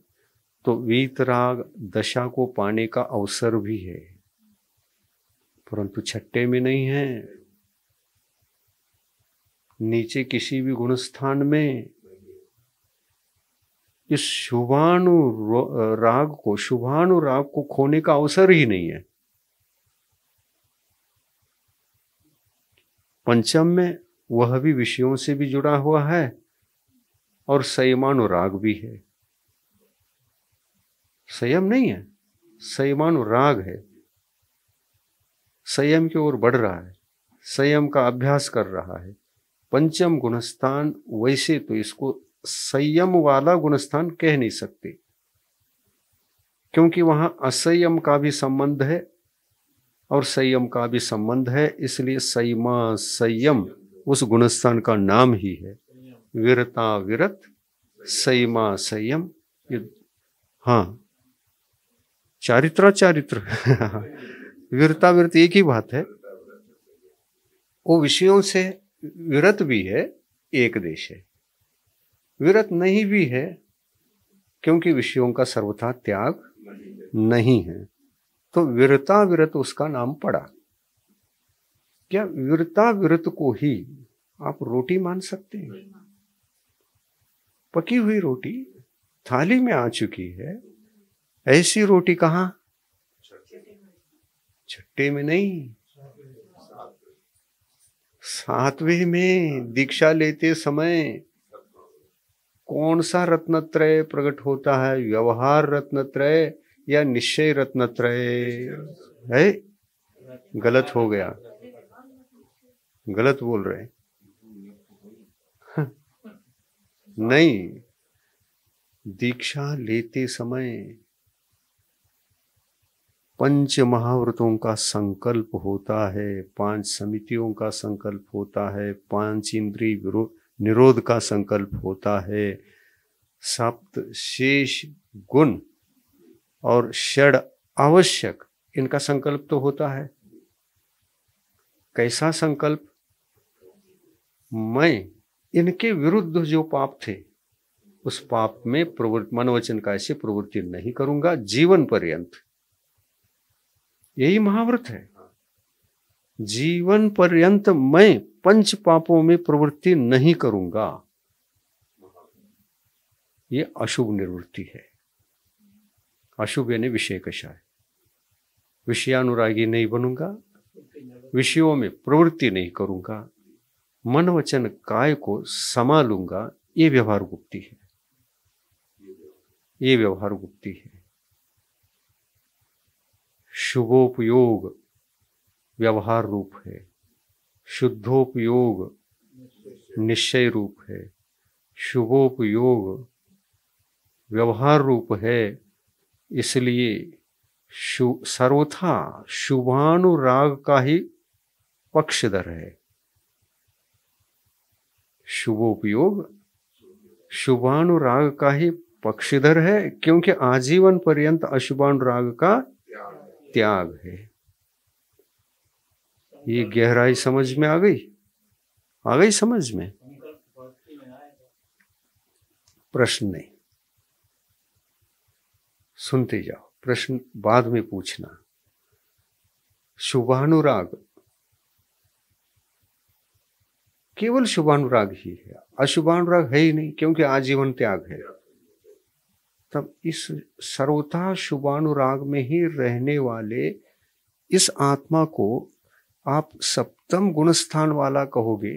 तो वीतराग दशा को पाने का अवसर भी है, परंतु 6ठे में नहीं है। नीचे किसी भी गुणस्थान में इस शुभानुराग को खोने का अवसर ही नहीं है। पंचम में वह भी विषयों से भी जुड़ा हुआ है और संयमानुराग भी है। संयम नहीं है, संयमानुराग है। संयम की ओर बढ़ रहा है, संयम का अभ्यास कर रहा है। पंचम गुणस्थान वैसे तो इसको संयम वाला गुणस्थान कह नहीं सकते, क्योंकि वहां असंयम का भी संबंध है और संयम का भी संबंध है। इसलिए संयमा संयम उस गुणस्थान का नाम ही है। विरता विरत, संयमा संयम। हाँ, चारित्र वीरता विरत एक ही बात है। वो विषयों से विरत भी है, एक देश है। विरत नहीं भी है क्योंकि विषयों का सर्वथा त्याग नहीं है, तो विरता विरत उसका नाम पड़ा। क्या विरता विरत को ही आप रोटी मान सकते हैं? पकी हुई रोटी थाली में आ चुकी है, ऐसी रोटी कहां? छट्टे में नहीं, सातवें में दीक्षा लेते समय कौन सा रत्नत्रय प्रकट होता है? व्यवहार रत्नत्रय या निश्चय रत्नत्रय है? गलत हो गया, गलत बोल रहे नहीं। दीक्षा लेते समय पंच महाव्रतों का संकल्प होता है, 5 समितियों का संकल्प होता है, 5 इंद्रिय निरोध का संकल्प होता है, 7 शेष गुण और षड आवश्यक इनका संकल्प तो होता है। कैसा संकल्प? मैं इनके विरुद्ध जो पाप थे उस पाप में प्रवृत्ति, मन वचन काया से प्रवृत्ति नहीं करूंगा जीवन पर्यंत। यही महाव्रत है। जीवन पर्यंत मैं पंच पापों में प्रवृत्ति नहीं करूंगा, ये अशुभ निवृत्ति है। अशुभ यानी विषय कषाय। विषयानुरागी नहीं बनूंगा, विषयों में प्रवृत्ति नहीं करूंगा, मन वचन काय को संभालूंगा। ये व्यवहार गुप्ति है, ये व्यवहार गुप्ति है। शुभोपयोग व्यवहार रूप है, शुद्धोपयोग निश्चय रूप है। शुभोपयोग व्यवहार रूप है, इसलिए सर्वथा शुभानुराग का ही पक्षधर है। शुभोपयोग शुभानुराग का ही पक्षधर है, क्योंकि आजीवन पर्यंत अशुभानुराग का त्याग है। ये गहराई समझ में आ गई? आ गई समझ में? प्रश्न नहीं, सुनते जाओ, प्रश्न बाद में पूछना। शुभानुराग केवल शुभानुराग ही है, अशुभानुराग है ही नहीं, क्योंकि आजीवन त्याग है। तब इस सर्वथा शुभानुराग में ही रहने वाले इस आत्मा को आप सप्तम गुणस्थान वाला कहोगे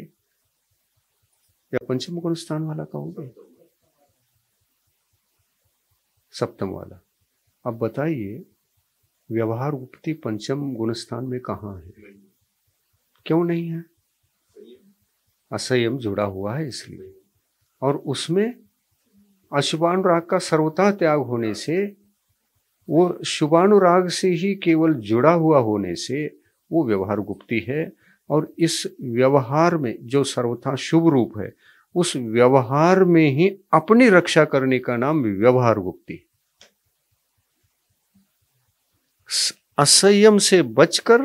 या पंचम गुणस्थान वाला कहोगे? सप्तम वाला। अब बताइए, व्यवहार गुप्ति पंचम गुणस्थान में कहां है? क्यों नहीं है? असंयम जुड़ा हुआ है इसलिए। और उसमें अशुभानुराग का सर्वथा त्याग होने से, वो शुभानुराग से ही केवल जुड़ा हुआ होने से वो व्यवहार गुप्ति है। और इस व्यवहार में जो सर्वथा शुभ रूप है, उस व्यवहार में ही अपनी रक्षा करने का नाम व्यवहार गुप्ति। असंयम से बचकर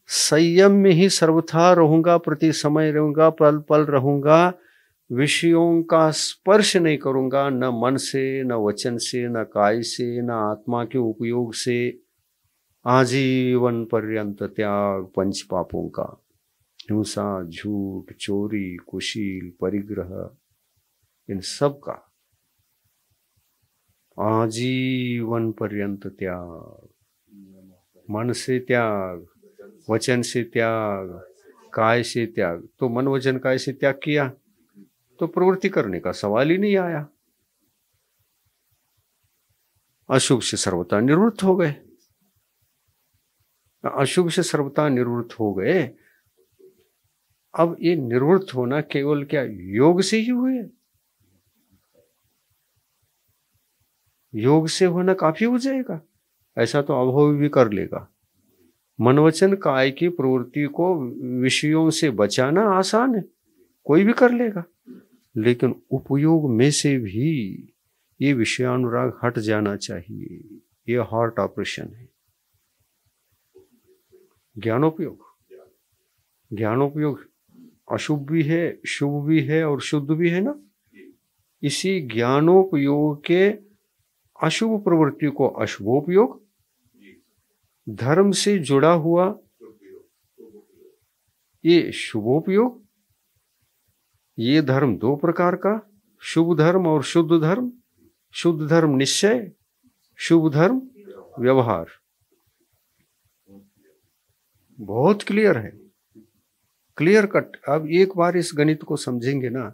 संयम में ही सर्वथा रहूंगा, प्रति समय रहूंगा, पल पल रहूंगा, विषयों का स्पर्श नहीं करूंगा, न मन से, न वचन से, न काय से, न आत्मा के उपयोग से। आजीवन पर्यंत त्याग पंच पापों का, हिंसा, झूठ, चोरी, कुशील, परिग्रह, इन सब का आजीवन पर्यंत त्याग। मन से त्याग, वचन से त्याग, काय से त्याग। तो मन वचन काय से त्याग किया तो प्रवृत्ति करने का सवाल ही नहीं आया। अशुभ से सर्वथा निवृत्त हो गए। अशुभ से सर्वथा निवृत्त हो गए। अब ये निवृत्त होना केवल क्या योग से ही हुए? योग से होना काफी हो जाएगा? ऐसा तो अनुभव भी कर लेगा। मनवचन काय की प्रवृत्ति को विषयों से बचाना आसान है, कोई भी कर लेगा। लेकिन उपयोग में से भी ये विषयानुराग हट जाना चाहिए। ये हार्ट ऑपरेशन है। ज्ञानोपयोग, ज्ञानोपयोग अशुभ भी है, शुभ भी है और शुद्ध भी है ना। इसी ज्ञानोपयोग के अशुभ प्रवृत्ति को अशुभोपयोग, धर्म से जुड़ा हुआ ये शुभोपयोग। ये धर्म दो प्रकार का, शुभ धर्म और शुद्ध धर्म। शुद्ध धर्म निश्चय, शुभ धर्म व्यवहार। बहुत क्लियर है, क्लियर कट। अब एक बार इस गणित को समझेंगे ना,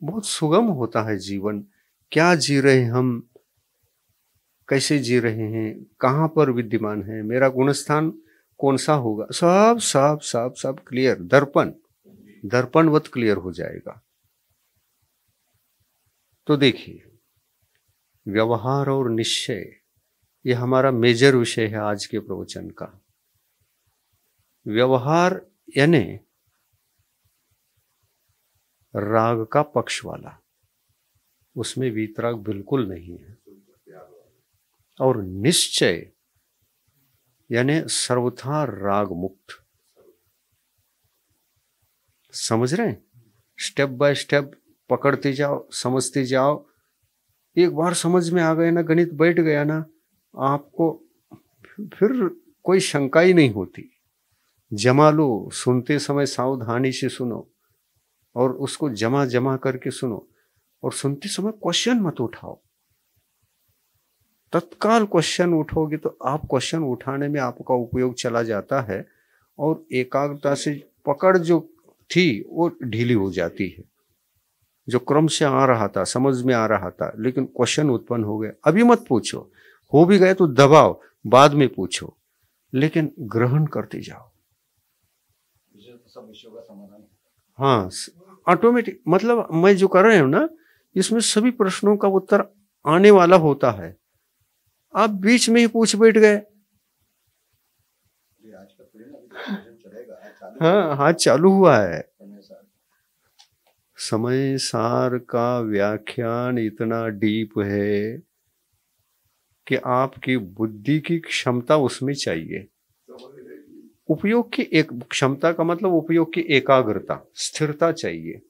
बहुत सुगम होता है जीवन। क्या जी रहे हैं हम, कैसे जी रहे हैं, कहाँ पर विद्यमान है, मेरा गुणस्थान कौन सा होगा, सब सब सब सब क्लियर। दर्पण, दर्पणवत क्लियर हो जाएगा। तो देखिए, व्यवहार और निश्चय ये हमारा मेजर विषय है आज के प्रवचन का। व्यवहार यानी राग का पक्ष वाला, उसमें वीतराग बिल्कुल नहीं है। और निश्चय यानी सर्वथा राग मुक्त। समझ रहे हैं? स्टेप बाय स्टेप पकड़ते जाओ, समझते जाओ। एक बार समझ में आ गए ना, गणित बैठ गया ना, आपको फिर कोई शंका ही नहीं होती। जमा लो, सुनते समय सावधानी से सुनो और उसको जमा जमा करके सुनो। और सुनते समय क्वेश्चन मत उठाओ। तत्काल क्वेश्चन उठोगे तो आप क्वेश्चन उठाने में आपका उपयोग चला जाता है और एकाग्रता से पकड़ जो थी वो ढीली हो जाती है। जो क्रम से आ रहा था, समझ में आ रहा था, लेकिन क्वेश्चन उत्पन्न हो गए, अभी मत पूछो। हो भी गए तो दबाओ, बाद में पूछो, लेकिन ग्रहण करते जाओ। सब विषयों का समाधान। हाँ, ऑटोमेटिक। मतलब मैं जो कर रहे हूं ना, इसमें सभी प्रश्नों का उत्तर आने वाला होता है। आप बीच में ही पूछ बैठ गए। हाँ, हाथ चालू हुआ है। समय सार का व्याख्यान इतना डीप है कि आपकी बुद्धि की क्षमता उसमें चाहिए। उपयोग की एक क्षमता का मतलब उपयोग की एकाग्रता, स्थिरता चाहिए।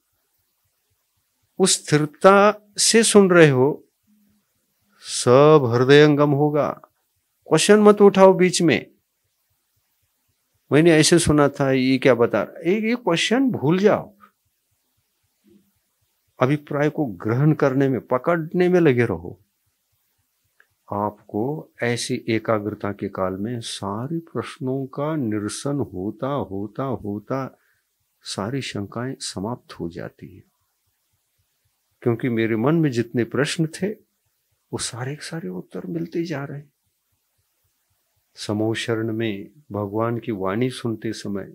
उस स्थिरता से सुन रहे हो, सब हृदयंगम होगा। क्वेश्चन मत उठाओ बीच में, मैंने ऐसे सुना था, ये क्या बता रहा। ये क्वेश्चन भूल जाओ। अभिप्राय को ग्रहण करने में, पकड़ने में लगे रहो। आपको ऐसी एकाग्रता के काल में सारे प्रश्नों का निरसन होता होता होता सारी शंकाएं समाप्त हो जाती है। क्योंकि मेरे मन में जितने प्रश्न थे वो सारे के सारे उत्तर मिलते जा रहे हैं। समूह शरण में भगवान की वाणी सुनते समय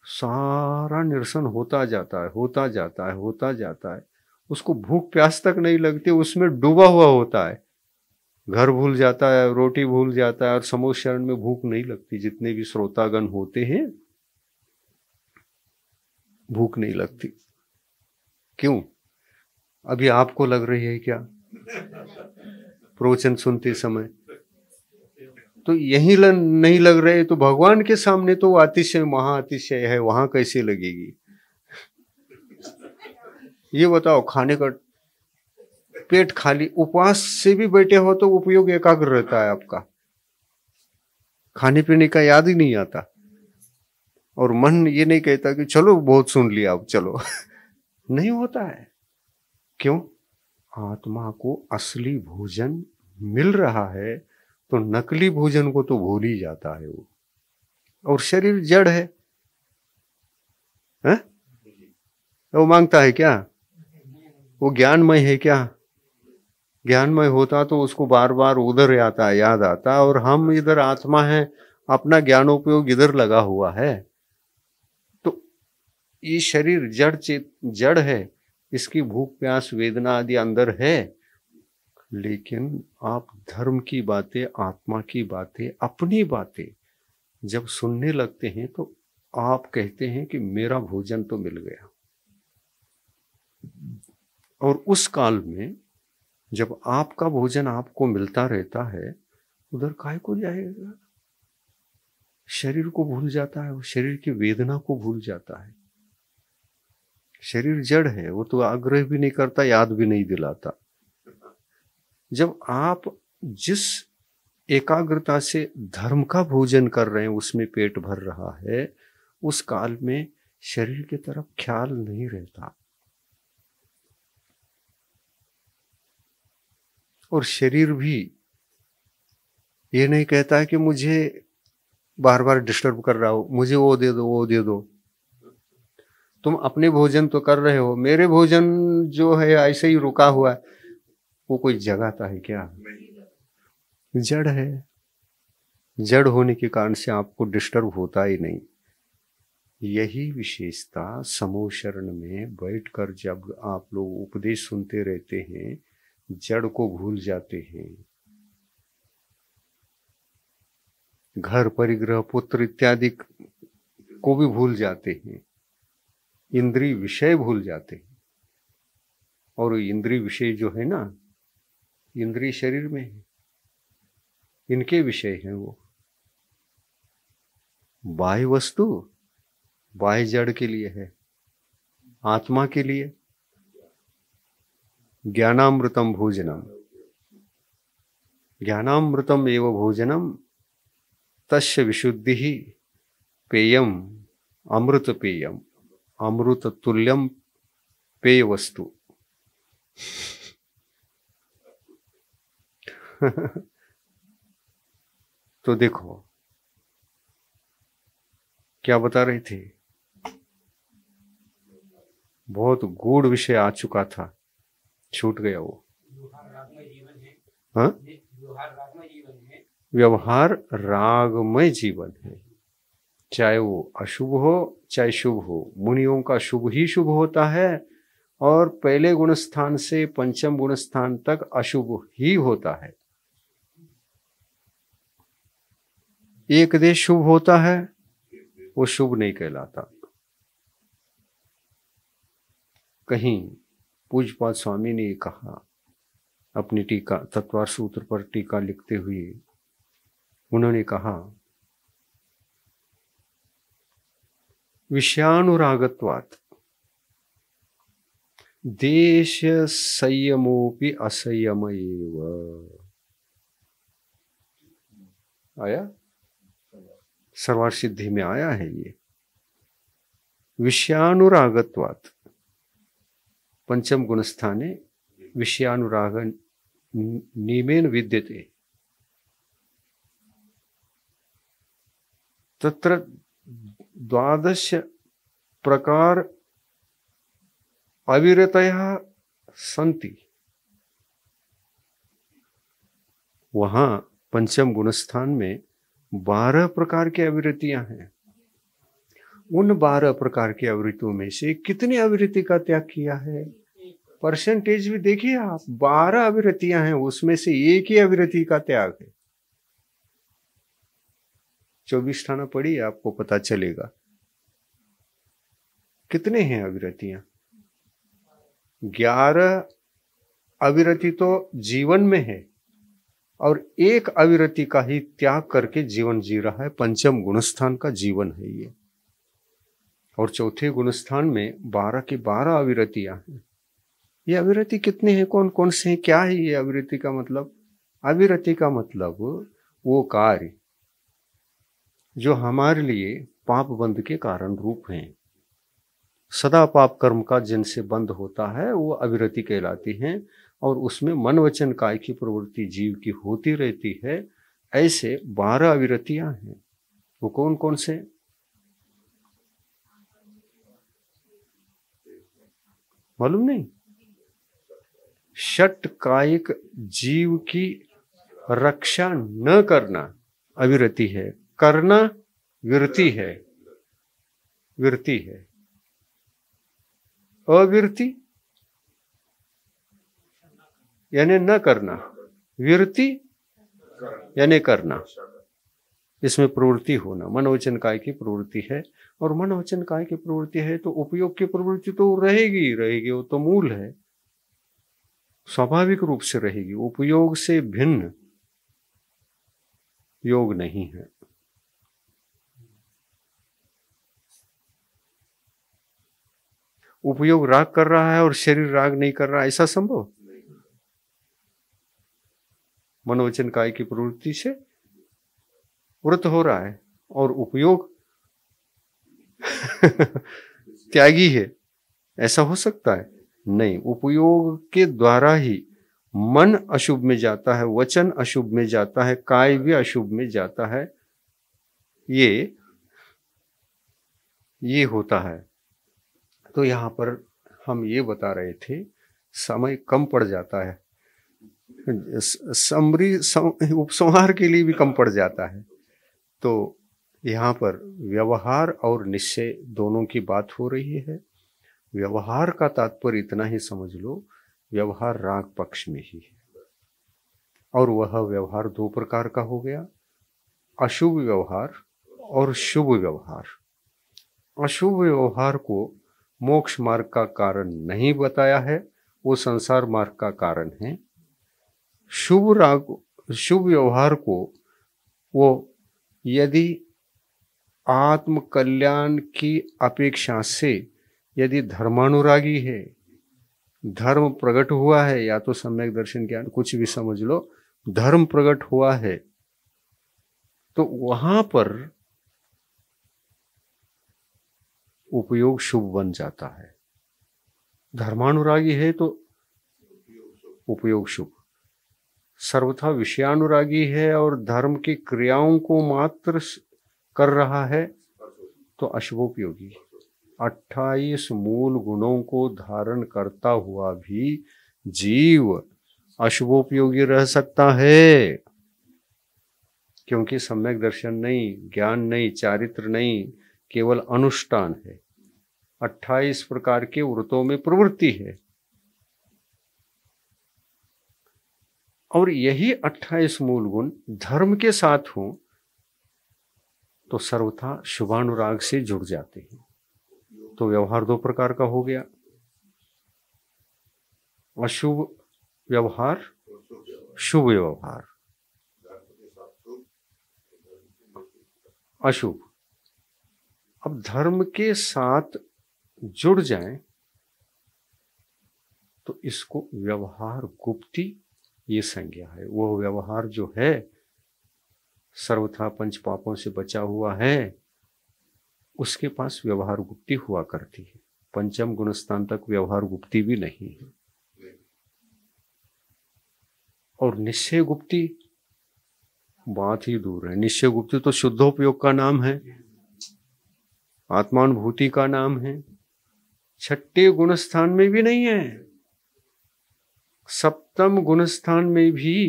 सारा निरसन होता जाता है, होता जाता है, होता जाता है। उसको भूख प्यास तक नहीं लगती, उसमें डूबा हुआ होता है। घर भूल जाता है, रोटी भूल जाता है, और समूह शरण में भूख नहीं लगती। जितने भी श्रोतागण होते हैं, भूख नहीं लगती। क्यों? अभी आपको लग रही है क्या प्रवचन सुनते समय? तो यही नहीं लग रहे तो भगवान के सामने तो अतिशय महाअतिशय है, वहां कैसे लगेगी? ये बताओ। खाने का पेट खाली, उपवास से भी बैठे हो तो उपयोग एकाग्र रहता है आपका, खाने पीने का याद ही नहीं आता। और मन ये नहीं कहता कि चलो बहुत सुन लिया अब चलो नहीं होता है। क्यों? आत्मा को असली भोजन मिल रहा है तो नकली भोजन को तो भूल ही जाता है वो। और शरीर जड़ है, है? वो मांगता है क्या? वो ज्ञानमय है क्या? ज्ञानमय होता तो उसको बार बार उधर याद आता। और हम इधर आत्मा है, अपना ज्ञानोपयोग इधर लगा हुआ है। तो ये शरीर जड़ है, इसकी भूख प्यास वेदना आदि अंदर है। लेकिन आप धर्म की बातें, आत्मा की बातें, अपनी बातें जब सुनने लगते हैं तो आप कहते हैं कि मेरा भोजन तो मिल गया। और उस काल में जब आपका भोजन आपको मिलता रहता है, उधर काहे को जाएगा? शरीर को भूल जाता है, वो शरीर की वेदना को भूल जाता है। शरीर जड़ है, वो तो आग्रह भी नहीं करता, याद भी नहीं दिलाता। जब आप जिस एकाग्रता से धर्म का भोजन कर रहे हैं, उसमें पेट भर रहा है, उस काल में शरीर की तरफ ख्याल नहीं रहता। और शरीर भी ये नहीं कहता है कि मुझे बार बार डिस्टर्ब कर रहा हो, मुझे वो दे दो, वो दे दो। तुम अपने भोजन तो कर रहे हो, मेरे भोजन जो है ऐसे ही रुका हुआ है, वो कोई जगाता है क्या? जड़ है। जड़ होने के कारण से आपको डिस्टर्ब होता ही नहीं। यही विशेषता समूह शरण में बैठकर जब आप लोग उपदेश सुनते रहते हैं, जड़ को भूल जाते हैं। घर परिग्रह पुत्र इत्यादि को भी भूल जाते हैं, इंद्रिय विषय भूल जाते हैं। और इंद्रिय विषय जो है ना, इंद्रिय शरीर में है, इनके विषय हैं वो। बाह्य वस्तु बाह्य जड़ के लिए है, आत्मा के लिए ज्ञानामृतम भोजनम, ज्ञानामृतम एव भोजनम तस्य विशुद्धि पेयम अमृत पेयम, अमृत तुल्यम पेय वस्तु। तो देखो क्या बता रहे थे, बहुत गूढ़ विषय आ चुका था, छूट गया वो। हाँ, व्यवहार रागमय जीवन है, चाहे वो अशुभ हो चाहे शुभ हो। मुनियों का शुभ ही शुभ होता है, और पहले गुण स्थान से पंचम गुण स्थान तक अशुभ ही होता है। एक देश शुभ होता है, वो शुभ नहीं कहलाता। कहीं पूज्यपाद स्वामी ने कहा अपनी टीका, तत्वार सूत्र पर टीका लिखते हुए, उन्होंने कहा विषयानुरागत्वात् देश संयमोपि असंयम एव। आया, सर्वार सिद्धि में आया है ये। विषयानुरागत्वात् पंचम गुणस्थाने विषयानुराग निमेन विद्यते, तत्र द्वादश प्रकार अविरतयः सन्ति। वहां पंचम गुणस्थान में 12 प्रकार की अविरतियां हैं। उन 12 प्रकार की अविरतियों में से कितनी अविरति का त्याग किया है? परसेंटेज भी देखिए आप, 12 अविरतियां हैं, उसमें से एक ही अविरति का त्याग है। 24 थाना पढ़िए, आपको पता चलेगा कितने हैं अविरतियां। 11 अविरति तो जीवन में है, और एक अविरति का ही त्याग करके जीवन जी रहा है। पंचम गुणस्थान का जीवन है ये। और चौथे गुणस्थान में 12 की 12 अविरतियां हैं। ये अविरति कितने हैं, कौन कौन से हैं, क्या है ये अविरति का मतलब? अविरति का मतलब वो कार्य जो हमारे लिए पाप बंध के कारण रूप हैं। सदा पाप कर्म का जिनसे बंद होता है वो अविरति कहलाती हैं, और उसमें मन वचन काय की प्रवृत्ति जीव की होती रहती है। ऐसे 12 अविरतियां हैं। वो कौन कौन से? मालूम नहीं? षट कायिक जीव की रक्षा न करना अविरति है, करना विरति है। विरति है। अविरति यानी न करना, विरति यानी करना। इसमें प्रवृत्ति होना मनोवचन काय की प्रवृत्ति है, और मनोवचन काय की प्रवृत्ति है तो उपयोग की प्रवृत्ति तो रहेगी रहेगी, वो तो मूल है। स्वाभाविक रूप से रहेगी। उपयोग से भिन्न योग नहीं है। उपयोग राग कर रहा है और शरीर राग नहीं कर रहा, ऐसा संभव? मनोवचन काय की प्रवृत्ति से व्रत हो रहा है और उपयोग त्यागी है, ऐसा हो सकता है? नहीं। उपयोग के द्वारा ही मन अशुभ में जाता है, वचन अशुभ में जाता है, काय भी अशुभ में जाता है। ये होता है। तो यहां पर हम ये बता रहे थे, समय कम पड़ जाता है, उपसंहार के लिए भी कम पड़ जाता है। तो यहाँ पर व्यवहार और निश्चय दोनों की बात हो रही है। व्यवहार का तात्पर्य इतना ही समझ लो, व्यवहार राग पक्ष में ही है, और वह व्यवहार दो प्रकार का हो गया, अशुभ व्यवहार और शुभ व्यवहार। अशुभ व्यवहार को मोक्ष मार्ग का कारण नहीं बताया है, वो संसार मार्ग का कारण है। शुभ व्यवहार को वो यदि आत्म कल्याण की अपेक्षा से यदि धर्मानुरागी है, धर्म प्रकट हुआ है, या तो सम्यक दर्शन ज्ञान कुछ भी समझ लो, धर्म प्रकट हुआ है, तो वहां पर उपयोग शुभ बन जाता है। धर्मानुरागी है तो उपयोग शुभ। सर्वथा विषयानुरागी है और धर्म की क्रियाओं को मात्र कर रहा है तो अशुभोपयोगी। 28 मूल गुणों को धारण करता हुआ भी जीव अशुभोपयोगी रह सकता है, क्योंकि सम्यक दर्शन नहीं, ज्ञान नहीं, चारित्र नहीं, केवल अनुष्ठान है। 28 प्रकार के व्रतों में प्रवृत्ति है, और यही 28 मूल गुण धर्म के साथ हों तो सर्वथा शुभानुराग से जुड़ जाते हैं। तो व्यवहार दो प्रकार का हो गया, अशुभ व्यवहार, शुभ व्यवहार। अशुभ अब धर्म के साथ जुड़ जाएं तो इसको व्यवहार गुप्ती ये संज्ञा है। वह व्यवहार जो है सर्वथा पंच पापों से बचा हुआ है, उसके पास व्यवहार गुप्ती हुआ करती है। पंचम गुणस्थान तक व्यवहार गुप्ती भी नहीं है। और निश्चय गुप्ती बात ही दूर है। निश्चय गुप्ती तो शुद्धोपयोग का नाम है, आत्मानुभूति का नाम है, छठे गुणस्थान में भी नहीं है, सप्तम गुणस्थान में भी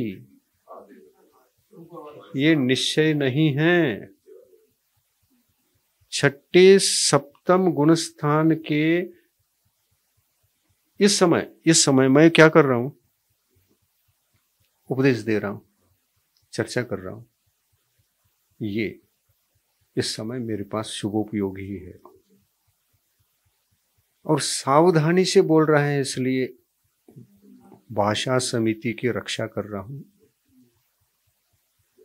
ये निश्चय नहीं है। छठे सप्तम गुणस्थान के इस समय मैं क्या कर रहा हूं? उपदेश दे रहा हूं, चर्चा कर रहा हूं। ये इस समय मेरे पास शुभोपयोगी ही है, और सावधानी से बोल रहे हैं, इसलिए भाषा समिति की रक्षा कर रहा हूं।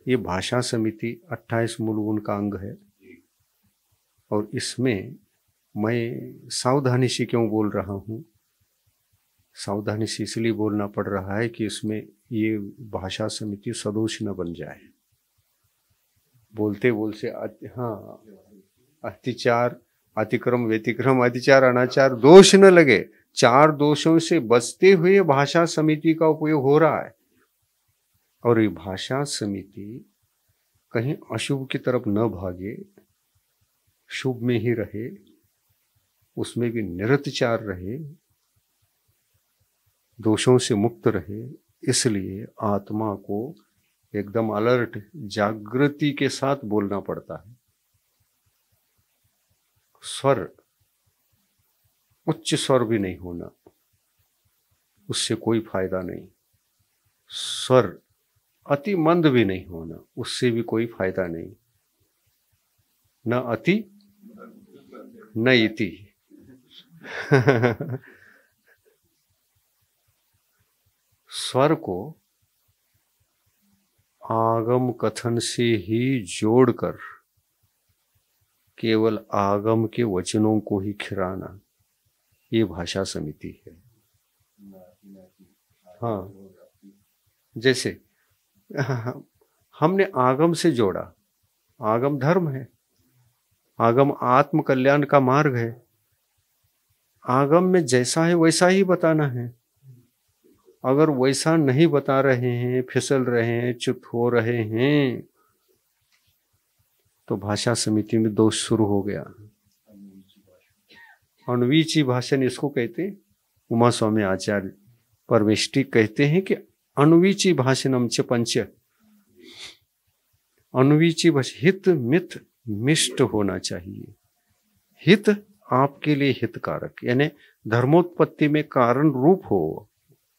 ये भाषा समिति 28 मूल गुण का अंग है, और इसमें मैं सावधानी से क्यों बोल रहा हूं? सावधानी से इसलिए बोलना पड़ रहा है कि इसमें ये भाषा समिति सदोष न बन जाए। बोलते बोलते अत्याचार, अतिक्रम, व्यतिक्रम, अतिचार, अनाचार दोष न लगे। 4 दोषों से बचते हुए भाषा समिति का उपयोग हो रहा है, और ये भाषा समिति कहीं अशुभ की तरफ न भागे, शुभ में ही रहे, उसमें भी निरतिचार रहे, दोषों से मुक्त रहे। इसलिए आत्मा को एकदम अलर्ट, जागृति के साथ बोलना पड़ता है। स्वर, उच्च स्वर भी नहीं होना, उससे कोई फायदा नहीं। स्वर अति मंद भी नहीं होना, उससे भी कोई फायदा नहीं। न अति न इति स्वर को आगम कथन से ही जोड़कर केवल आगम के वचनों को ही खिराना, ये भाषा समिति है। हाँ, जैसे हमने आगम से जोड़ा, आगम धर्म है, आगम आत्म कल्याण का मार्ग है, आगम में जैसा है वैसा ही बताना है। अगर वैसा नहीं बता रहे हैं, फिसल रहे हैं, चुप हो रहे हैं, तो भाषा समिति में दोष शुरू हो गया। अण्वीची भाषण इसको कहते हैं। उमा स्वामी आचार्य परमेष्टि कहते हैं कि अण्वीची भाषणम च पंच, अण्वीची भाषा हित मित मिष्ट होना चाहिए। हित आपके लिए हितकारक, यानी धर्मोत्पत्ति में कारण रूप हो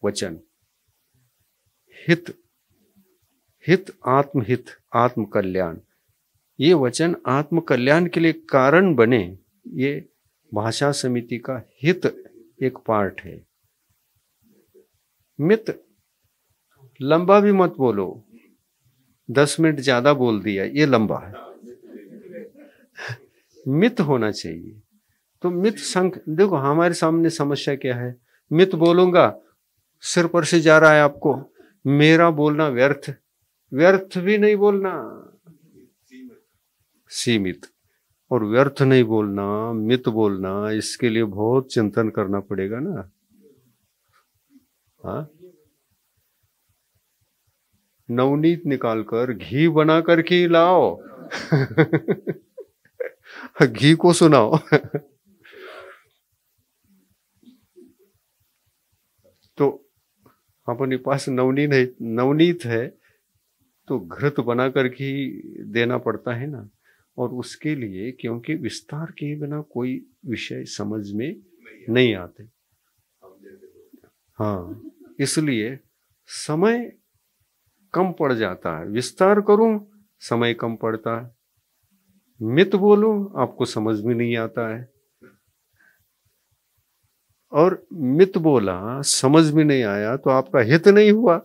वचन। हित, हित आत्महित, आत्म कल्याण, ये वचन आत्म कल्याण के लिए कारण बने, ये भाषा समिति का हित एक पार्ट है। मित, लंबा भी मत बोलो, 10 मिनट ज्यादा बोल दिया ये लंबा है। मित होना चाहिए। तो मित संख, देखो हमारे सामने समस्या क्या है, मित बोलूंगा सिर पर से जा रहा है आपको, मेरा बोलना व्यर्थ, व्यर्थ भी नहीं बोलना, सीमित, और व्यर्थ नहीं बोलना, मित बोलना, इसके लिए बहुत चिंतन करना पड़ेगा ना। हाँ, नवनीत निकालकर घी बना कर के लाओ घी को सुनाओ तो अपने पास नवनीत है तो घृत बना कर के देना पड़ता है ना। और उसके लिए, क्योंकि विस्तार के बिना कोई विषय समझ में नहीं आते, हाँ, इसलिए समय कम पड़ जाता है। विस्तार करूं समय कम पड़ता है, मित बोलूं आपको समझ में नहीं आता है, और मित बोला समझ में नहीं आया तो आपका हित नहीं हुआ।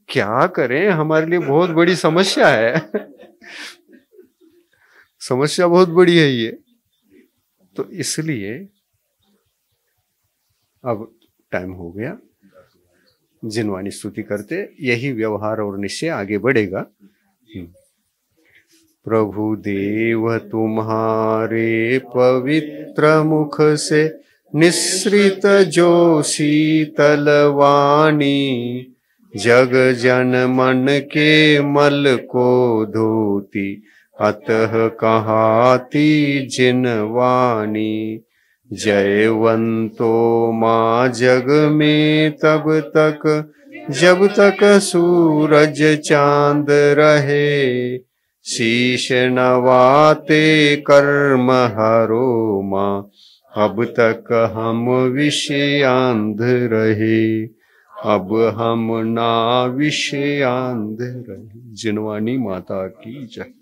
क्या करें, हमारे लिए बहुत बड़ी समस्या है समस्या बहुत बड़ी है ये। तो इसलिए अब टाइम हो गया, जिनवानी स्तुति करते, यही व्यवहार और निश्चय आगे बढ़ेगा। प्रभु देव तुम्हारे पवित्र मुख से निसृत जो शीतल वाणी, जग जन मन के मल को धोती, अतः कहाती जिनवानी। जयवंतो माँ जग में तब तक जब तक सूरज चांद रहे, शीश नवाते कर्म हरो माँ, अब तक हम विषयांध रहे, अब हम ना विषयांध रहे। जिनवानी माता की जय।